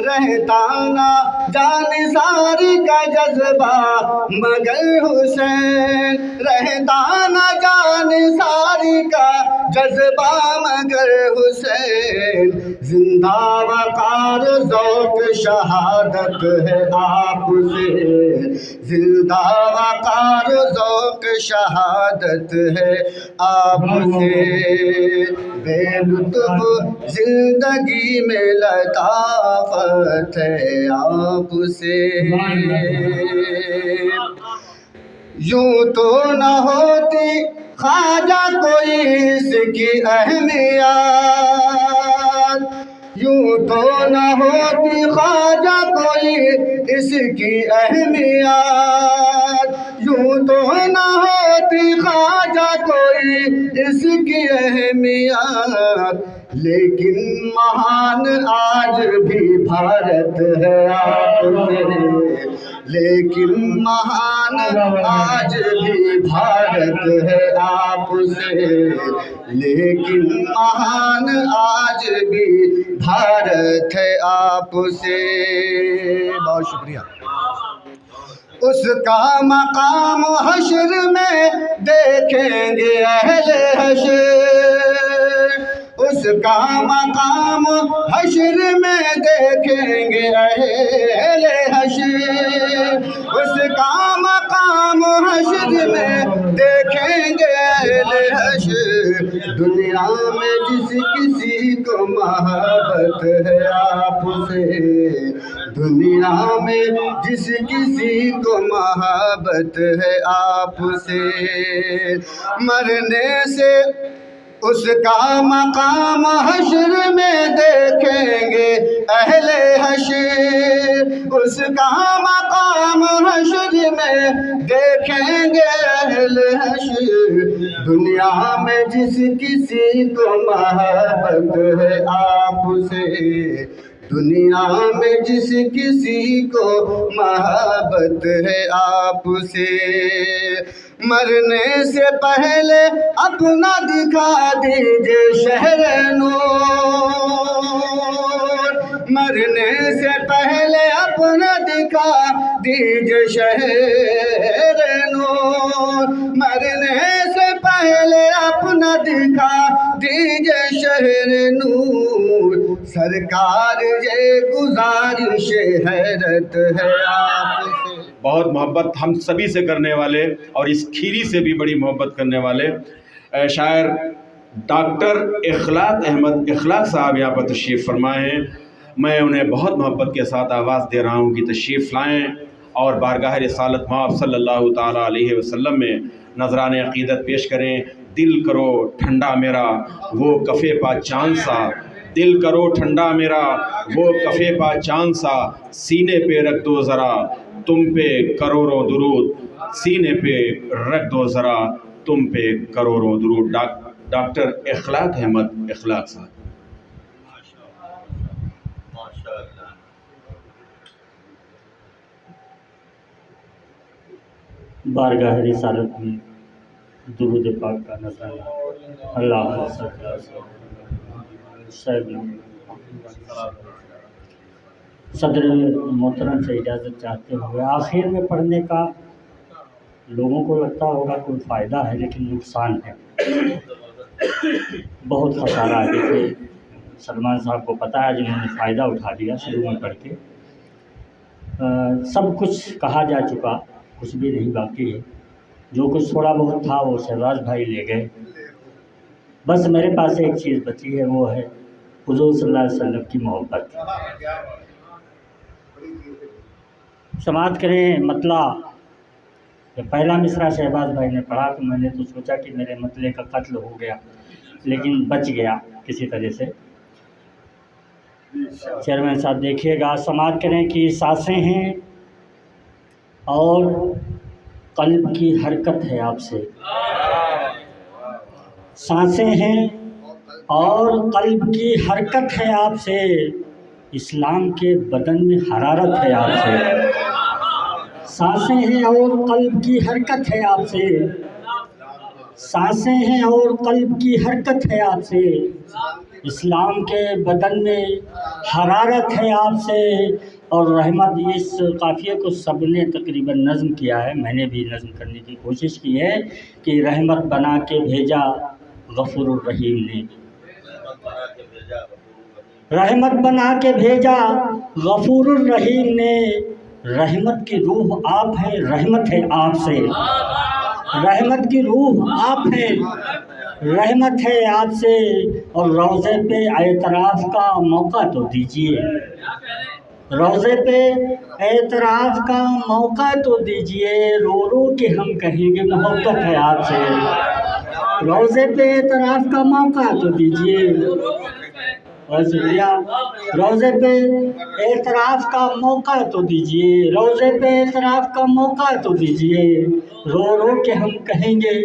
रहता न जान सारी का जज्बा मगर हुसैन, रहता न जान सारी का जज्बा मगर हुसैन। जिंदा वकार ज़ौक़ शहादत है आपसे, जिंदा वकार ज़ौक़ शहादत है आपसे। बेलुत्फ़ जिंदगी में लताफ़त है आपसे। यूं तो न होती ख्वाजा कोई इसकी अहमियत, यूं तो न होती ख्वाजा कोई इसकी अहमियत, यूं तो न होती ख्वाजा कोई इसकी अहमियत। लेकिन महान आज भी भारत है आपसे, लेकिन महान आज भी भारत है आपसे, लेकिन महान आज भी भारत है आपसे। बहुत शुक्रिया। उसका मकाम हश्र में देखेंगे अहले हश्र, उसका मकाम हश्र में देखेंगे अहले हश्र, उसका मकाम हश्र में देखेंगे अहले हश्र। दुनिया में जिस किसी को मोहब्बत है आपसे, दुनिया में जिस किसी को मोहब्बत है आपसे, मरने से उसका मकाम हश्र में देखेंगे अहले हश्र, उसका मकाम हश्र में देखेंगे अहले हश्र। दुनिया में जिस किसी को मोहब्बत है आपसे, दुनिया में जिस किसी को मोहब्बत है आपसे, मरने से पहले अपना दिखा दीजिए शहर नूर, मरने से पहले अपना दिखा दीजिए शहर नूर, मरने से पहले अपना दिखा दीजिए शहर नूर। सरकार ये गुजारिश हैरत है आपसे। बहुत मोहब्बत हम सभी से करने वाले और इस खीरी से भी बड़ी मोहब्बत करने वाले शायर डॉक्टर इखलाक अहमद इखलाक साहब यहाँ पर तशरीफ़ फरमाए हैं। मैं उन्हें बहुत मोहब्बत के साथ आवाज़ दे रहा हूँ कि तशरीफ़ लाएँ और बारगाह रिसालत मआब सल्लल्लाहु ताला अलैहि वसल्लम में नजरान अक़ीदत पेश करें। दिल करो ठंडा मेरा वो कफ़े पा चांद सा, दिल करो ठंडा मेरा वो कफ़े पा चांद सा, सीने पे रख दो ज़रा तुम पे करोड़ों दुरूद, सीने पे रख दो ज़रा तुम पे करोड़ों दुरूद। डॉक्टर इखलाक अहमद इखलाक साहब। बारगाह रिसालत में दुरूद पाक का नज़राना। अल्लाह सदर मोहतरम से इजाज़त चाहते हुए आखिर में पढ़ने का लोगों को लगता होगा कोई फ़ायदा है, लेकिन नुकसान है, बहुत खसारा है। देखिए सलमान साहब को पता है, जिन्होंने फ़ायदा उठा लिया शुरू में पढ़ के। सब कुछ कहा जा चुका, कुछ भी नहीं बाकी है। जो कुछ थोड़ा बहुत था वो शहबाज भाई ले गए। बस मेरे पास एक चीज़ बची है, वो है हुज़ूर सल्लल्लाहु अलैहि वसल्लम की मोहब्बत। समाअत करें मतला। जब पहला मिसरा शहबाज भाई ने पढ़ा तो मैंने तो सोचा कि मेरे मतले का कत्ल हो गया, लेकिन बच गया किसी तरह से। चेयरमैन साहब देखिएगा। समाअत करें कि सांसें हैं और कल्ब की हरकत है आपसे, सांसें हैं और कल्ब की हरकत है आपसे, इस्लाम के बदन में हरारत है आपसे। सांसें हैं और कल्ब की हरकत है आपसे, सांसें हैं और कल्ब की हरकत है आपसे, इस्लाम के बदन में हरारत है आपसे। और रहमत, इस काफ़िए को सबने तकरीबन नज़्म किया है, मैंने भी नज़्म करने की कोशिश की है कि रहमत बना के भेजा गफूरुर रहीम ने, रहमत बना के भेजा गफूरुर रहीम ने। रहमत की रूह आप हैं, रहमत है आपसे, रहमत की रूह आप हैं, रहमत है आपसे। और रोज़े पे एतराफ़ का मौका तो दीजिए, रोज़े पे एतराफ़ का मौका तो दीजिए, रो रो के हम कहेंगे मोहब्बत है आपसे। रोज़े पे एतराफ़ का मौका तो दीजिए, और शुक्रिया। रोज़े पे एतराफ़ का मौका तो दीजिए, रोज़े पे एतराफ़ का मौका तो दीजिए, रो रो के हम कहेंगे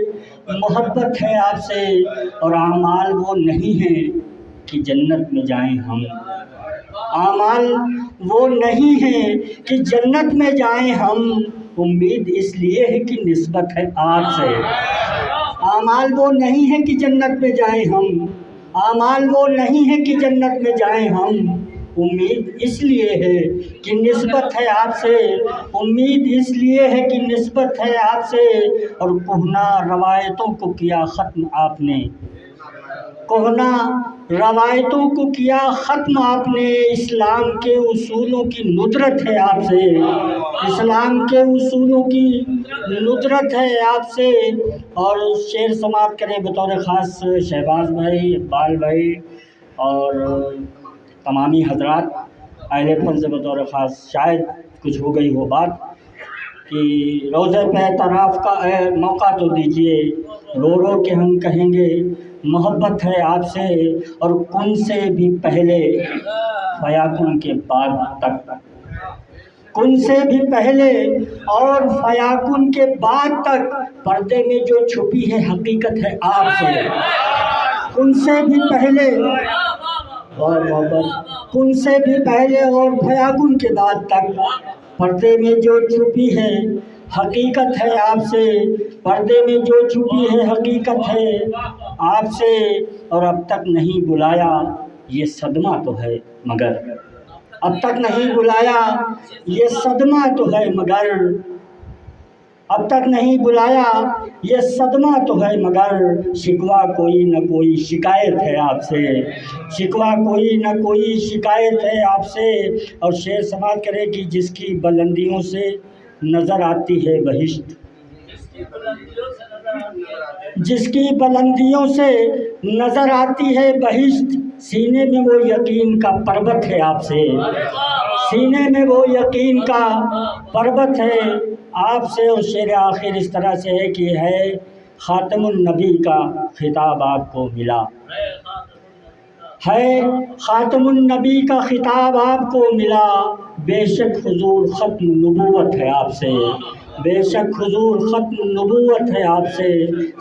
मोहब्बत है आपसे। और आमाल वो नहीं है कि जन्नत में जाएं हम, आमाल वो नहीं है कि जन्नत में जाएं हम, उम्मीद इसलिए है कि निस्बत है आपसे। आमाल वो नहीं है कि जन्नत में जाएं हम, आमाल वो नहीं है कि जन्नत में जाएं हम, उम्मीद इसलिए है कि निस्बत है आपसे, उम्मीद इसलिए है कि निस्बत है आपसे। और कुहना रवायतों को किया ख़त्म आपने, कोहना रवायतों को किया ख़त्म आपने। इस्लाम के उसूलों की नुदरत है आपसे, इस्लाम के उसूलों की नुदरत है आपसे। और शेर समाप्त करें बतौर ख़ास शहबाज भाई, इकबाल भाई और तमामी हजरात अहले से बतौर ख़ास शायद कुछ हो गई हो बात कि रोज़े पे तराफ का मौका तो दीजिए, रो रो के हम कहेंगे मोहब्बत है आपसे। और कुन से भी पहले फयाकुन के बाद तक, कुन से भी पहले और फयाकुन के बाद तक पर्दे में जो छुपी है हकीकत है आपसे। कुन से भी पहले और मोहब्बत, कुन से भी पहले और फयाकुन के बाद तक पर्दे में जो छुपी है हकीकत है आपसे। पर्दे में जो छुपी है हकीकत है आपसे। और अब तक नहीं बुलाया ये सदमा तो है मगर, अब तक नहीं बुलाया ये सदमा तो है मगर, अब तक नहीं बुलाया ये सदमा तो है मगर। शिकवा कोई न कोई शिकायत है आपसे, शिकवा कोई न कोई शिकायत है आपसे। और शेर समाप्त करे कि जिसकी बुलंदियों से नज़र आती है बहिश्त, जिसकी बुलंदियों से नज़र आती है बहिश्त, सीने में वो यकीन का पर्वत है आपसे, सीने में वो यकीन का पर्वत है आपसे। और शेर आखिर इस तरह से है कि है ख़ातमुन नबी का खिताब आपको मिला, है ख़ातमुन नबी का खिताब आपको मिला। बेशक हुजूर ख़त्म नबूवत है आपसे, बेशक हुजूर ख़त्म नबूवत है आपसे।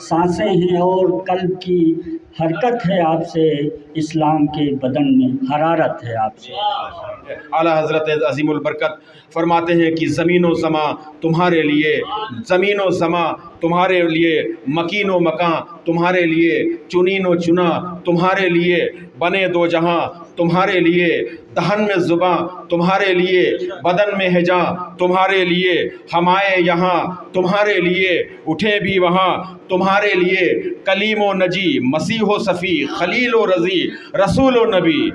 सांसें हैं और कल्ब की हरकत है आपसे, इस्लाम के बदन में हरारत है आपसे। आला हज़रत अज़ीमुल बरकत फरमाते हैं कि ज़मीन व समा तुम्हारे लिए, ज़मीन व समा तुम्हारे लिए, मकीन व मकां तुम्हारे लिए, चुनीन व चुना तुम्हारे लिए, बने दो जहां तुम्हारे लिए, दहन में ज़ुबां तुम्हारे लिए, बदन में हिजा तुम्हारे लिए, हम आए यहाँ तुम्हारे लिए, उठे भी वहाँ तुम्हारे लिए। कलीम व नजी मसीह व सफ़ी, खलील व रज़ी रसूल व नबी,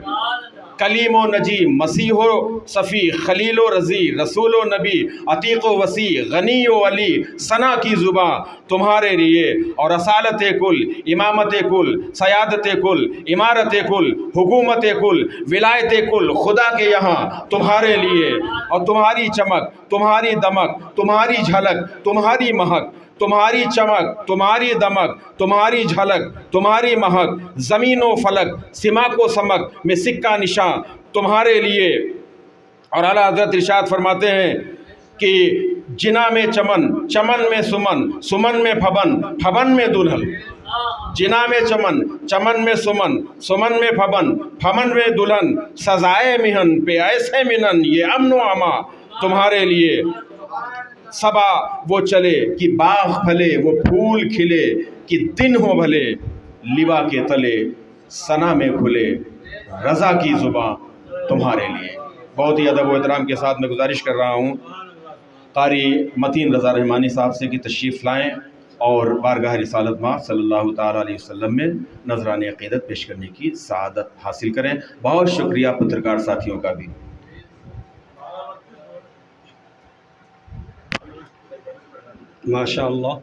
कलीम व नजी मसीह व सफ़ी, खलील व रज़ी रसूल व नबी, अतीक़ व वसी गनी व अली, सना की ज़ुबां तुम्हारे लिए। और असालत कुल, इमामत कुल, सयादत कुल, इमारत कुल, हुकूमत कुल, विलायत कुल खुदा के यहाँ तुम्हारे लिए। और तुम्हारी चमक, तुम्हारी दमक, तुम्हारी झलक, तुम्हारी महक, तुम्हारी चमक, तुम्हारी दमक, तुम्हारी झलक, तुम्हारी महक, ज़मीन व फलक, सिमा को समक में सिक्का निशां तुम्हारे लिए। और आला हज़रत इरशाद फरमाते हैं कि जिना में चमन, चमन में सुमन, सुमन में फबन, फबन में दुल्हन। जिना में चमन, चमन में सुमन, सुमन में फबन, फबन में दुल्हन, सजाए मिहन पे ऐसे मिनन, ये अमन व अमा तुम्हारे लिए। सबा वो चले कि बाग फले, वो फूल खिले कि दिन हो भले, लिबा के तले सना में खुले, रज़ा की ज़ुबां तुम्हारे लिए। बहुत ही अदब व एहतराम के साथ मैं गुजारिश कर रहा हूँ कारी मतीन रज़ा रहमानी साहब से कि तशरीफ़ लाएँ और बारगाह रिसालत माँ सल्लल्लाहु ताला अलैहि वसल्लम में नजराने अक़ीदत पेश करने की सआदत हासिल करें। बहुत शुक्रिया पत्रकार साथियों का भी। माशाअल्लाह,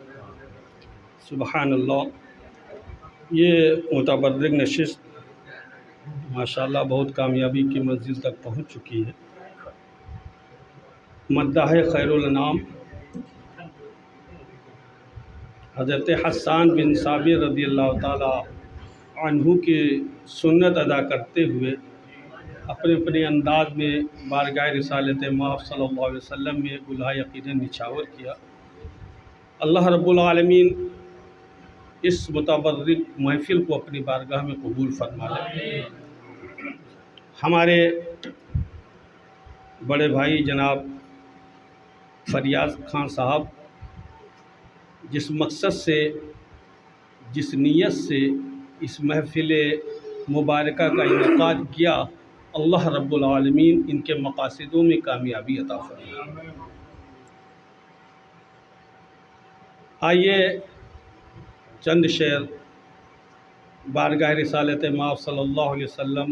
सुबहानल्लाह, ये मुतबर्रिक नशिस्त माशाअल्लाह बहुत कामयाबी की मंजिल तक पहुंच चुकी है। मद्दाह खैरुल अनाम हज़रत हसन बिन साबिर रज़ियल्लाहु ताला अन्हु की सुन्नत अदा करते हुए अपने अपने अंदाज में बारगाह रिसालत माफ़ सल्लल्लाहु अलैहि वसल्लम में गुलहाय अक़ीदत निछावर किया। अल्लाह रब्बुल आलमीन इस मुतबर्रिक महफ़िल को अपनी बारगाह में कबूल फरमा ले। हमारे बड़े भाई जनाब फरियाद खान साहब जिस मकसद से, जिस नीयत से इस महफ़िल मुबारका का इनेकाद किया, अल्लाह रब्बुल आलमीन इनके मक़ासिदों में कामयाबी अता फरमाए। आइए चंद शेर बारगाह रिसालत माफ़ सल्लल्लाहु अलैहि वसल्लम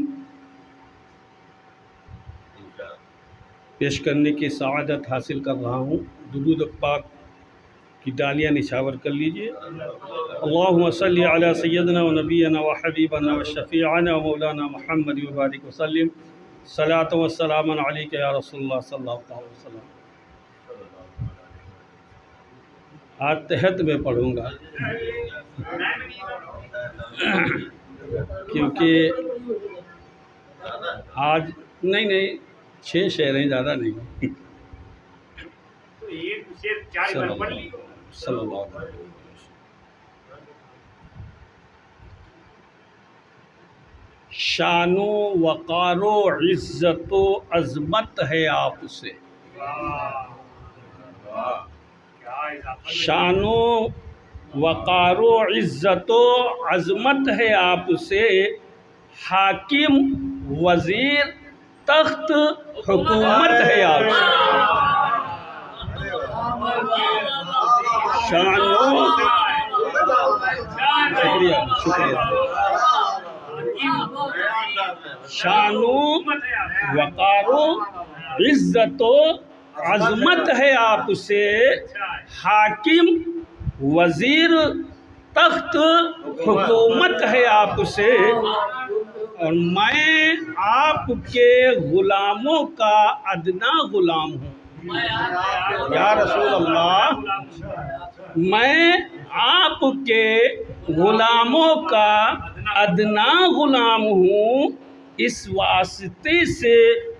पेश करने की सआदत हासिल कर रहा हूँ। दुरूद पाक की डालियाँ निछावर कर लीजिए। अल्लाहुम्मा सल्ली अला सय्यदना व नबीना व हबीबना व शफ़ीअना व मौलाना मुहम्मद व बारिक वसल्लिम सलातो व सलामन अलैका या रसूलुल्लाह सल्लल्लाहु अलैहि वसल्लम। आज तहत में पढ़ूँगा क्योंकि आज नहीं 6 शेर हैं, ज़्यादा नहीं। सल्लल्लाहु अलैहि वसल्लम। शानो वक़ारो इज़्ज़तो अज़मत है आपसे, शानो वक़ारो इज़्ज़तो अज़मत है आपसे, हाकिम वज़ीर तख्त हुकूमत है आपसे। शानो शुक्रिया शानो वक़ारो इज़्ज़तो अज़मत है आपसे, हाकिम वज़ीर तख्त हुकूमत है आपसे। और मैं आपके ग़ुलामों का अदना ग़ुलाम हूँ या रसूल अल्लाह, मैं आपके ग़ुलामों का अदना ग़ुलाम हूँ। इस वास्ते से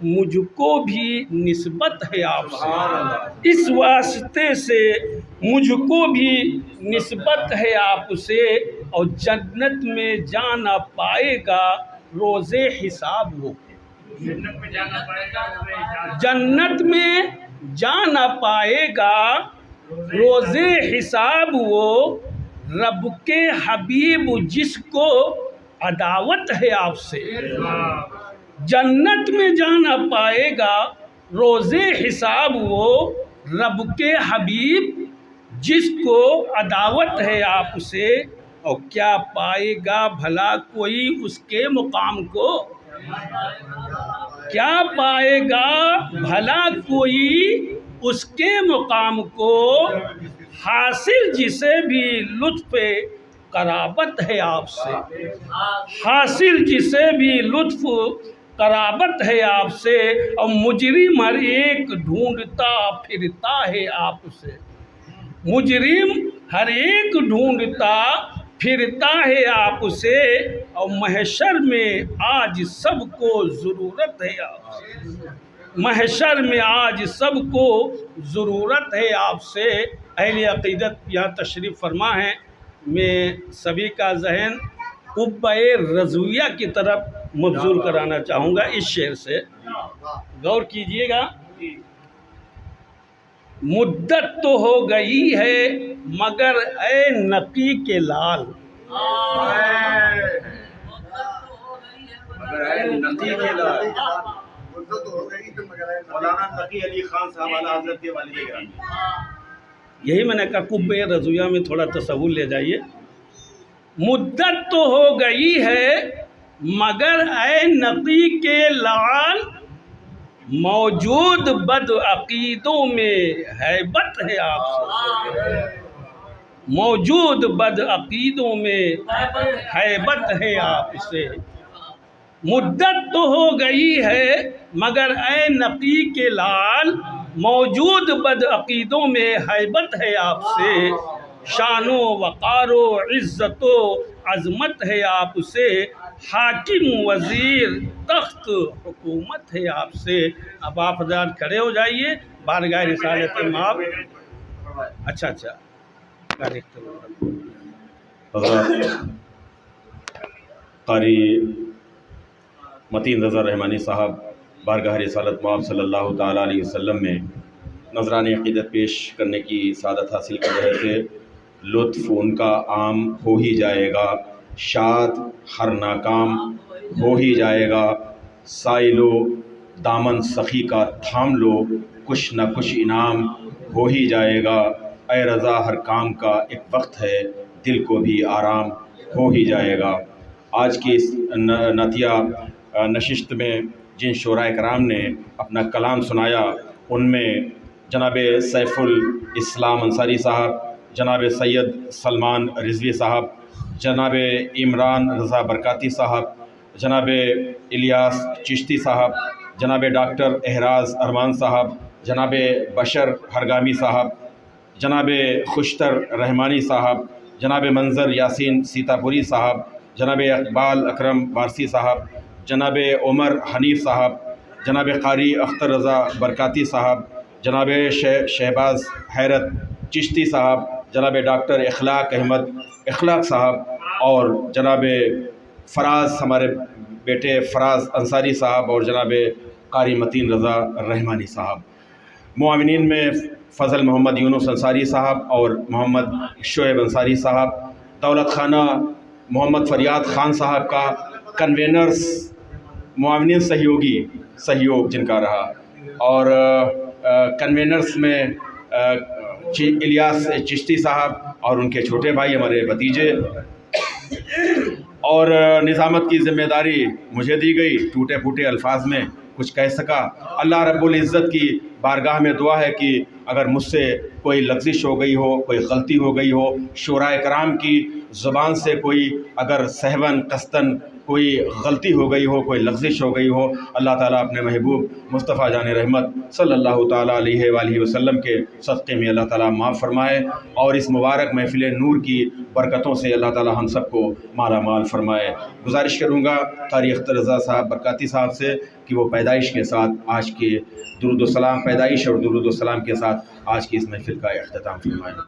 मुझको भी निस्बत है आपसे, इस वास्ते से मुझको भी निस्बत है आपसे। और जन्नत में जाना पाएगा रोज़े हिसाब वो, जन्नत में जाना पाएगा रोज़े हिसाब वो। रब के हबीब जिसको अदावत है आपसे, जन्नत में जाना पाएगा रोज़े हिसाब वो। रब के हबीब जिसको अदावत है आपसे। और क्या पाएगा भला कोई उसके मुकाम को, क्या पाएगा भला कोई उसके मुकाम को, हासिल जिसे भी लुत्फ़े कराबत है आपसे, हासिल जिसे भी लुत्फ़ कराबत है आपसे। और मुजरिम हर एक ढूंढता फिरता है आपसे, मुजरिम हर एक ढूंढता फिरता है आपसे। और महशर में आज सबको ज़रूरत है आपसे, महशर में आज सबको ज़रूरत है आपसे। अहले अक़ीदत यहाँ तशरीफ़ फरमा है। मैं सभी का ज़हन कुब्बे रज़विया की तरफ मबज़ूल कराना चाहूँगा इस शेर से, गौर कीजिएगा। मुद्दत तो हो गई है मगर ए नकी के लाल, नकी के लाल, मौलाना नकी अली खान साहब आला हज़रत के वालिद गिरामी। यही मैंने कहा कुब्बे रज़विया में थोड़ा तसव्वुर ले जाइए। मुद्दत तो हो गई है मगर ए नकी के लाल, मौजूद बद अकीदों में हैबत है आपसे, मौजूद बद अकीदों में हैबत है आपसे। मुद्दत तो हो गई है मगर ए नकी के लाल, मौजूद बद अकीदों में हैबत है आपसे। शानो वक़ारो इज़्ज़तो अज़मत है आपसे, हाकिम वज़ीर तख्त हुकूमत है आपसे। अब आप हज़रात खड़े हो जाइए, बारगाह रिसालत माफ़। अच्छा क़ारी मतीन रज़ा रहमानी साहब बारगाह रिसालत माफ़ सल्लल्लाहु ताला अलैहि वसल्लम में नज़राने अक़ीदत पेश करने की सादत हासिल कर रहे थे। लुत्फ़ उनका आम हो ही जाएगा, शाद हर नाकाम हो ही जाएगा। साइलो दामन सखी का थाम लो, कुछ न कुछ इनाम हो ही जाएगा। ए रज़ा हर काम का एक वक्त है, दिल को भी आराम हो ही जाएगा। आज की इस नातिया नशिस्त में जिन शोराए कराम ने अपना कलाम सुनाया, उनमें जनाब सैफुल इस्लाम अंसारी साहब, जनाब सैयद सलमान रिजवी साहब, जनाब इमरान रज़ा बरकाती साहब, जनाब इलियास चिश्ती साहब, जनाब डॉक्टर एहराज अरमान साहब, जनाब बशर हरगामी साहब, जनाब खुशतर रहमानी साहब, जनाब मंजर यासीन सीतापुरी साहब, जनाब इकबाल अकरम वारसी साहब, जनाब उमर हनीफ साहब, जनाब कारी अख्तर रज़ा बरकाती साहब, जनाब शहबाज हैरत चिश्ती साहब, जनाब डॉक्टर इखलाक अहमद इखलाक साहब और जनाब फराज हमारे बेटे फराज अंसारी साहब और जनाब कारी मतीन रज़ा रहमानी साहब। मुआविनीन में फ़ज़ल मोहम्मद यूनुस अंसारी साहब और मोहम्मद शोएब अंसारी साहब, दौलत खाना मोहम्मद फ़रियाद ख़ान साहब का कन्वेनर्स मुआविनीन सहयोग जिनका रहा, और कन्वेनर्स में इलियास चिश्ती साहब और उनके छोटे भाई हमारे भतीजे, और निज़ामत की ज़िम्मेदारी मुझे दी गई। टूटे फूटे अल्फाज में कुछ कह सका। अल्लाह रब्बुल इज़्ज़त की बारगाह में दुआ है कि अगर मुझसे कोई लग़्ज़िश हो गई हो, कोई गलती हो गई हो, शोराए कराम की ज़ुबान से कोई अगर सहवन कस्तन कोई गलती हो गई हो, कोई लग़्ज़िश हो गई हो, अल्लाह ताला अपने महबूब मुस्तफ़ा जान रहमत सल्लल्लाहु ताला अलैहि वसल्लम के सदक़े में अल्लाह ताला माफ़ फरमाए और इस मुबारक महफ़िल नूर की बरकतों से अल्लाह ताला हम सबको माला माल फरमाए। गुजारिश करूँगा कारी अख्तर रज़ा साहब बरकाती साहब से कि वो पैदाइश के साथ आज के दुरूद व सलाम, पैदाइश और दुरूद व सलाम के साथ आज की इस महफ़िल का इख्तिताम फरमाएँ।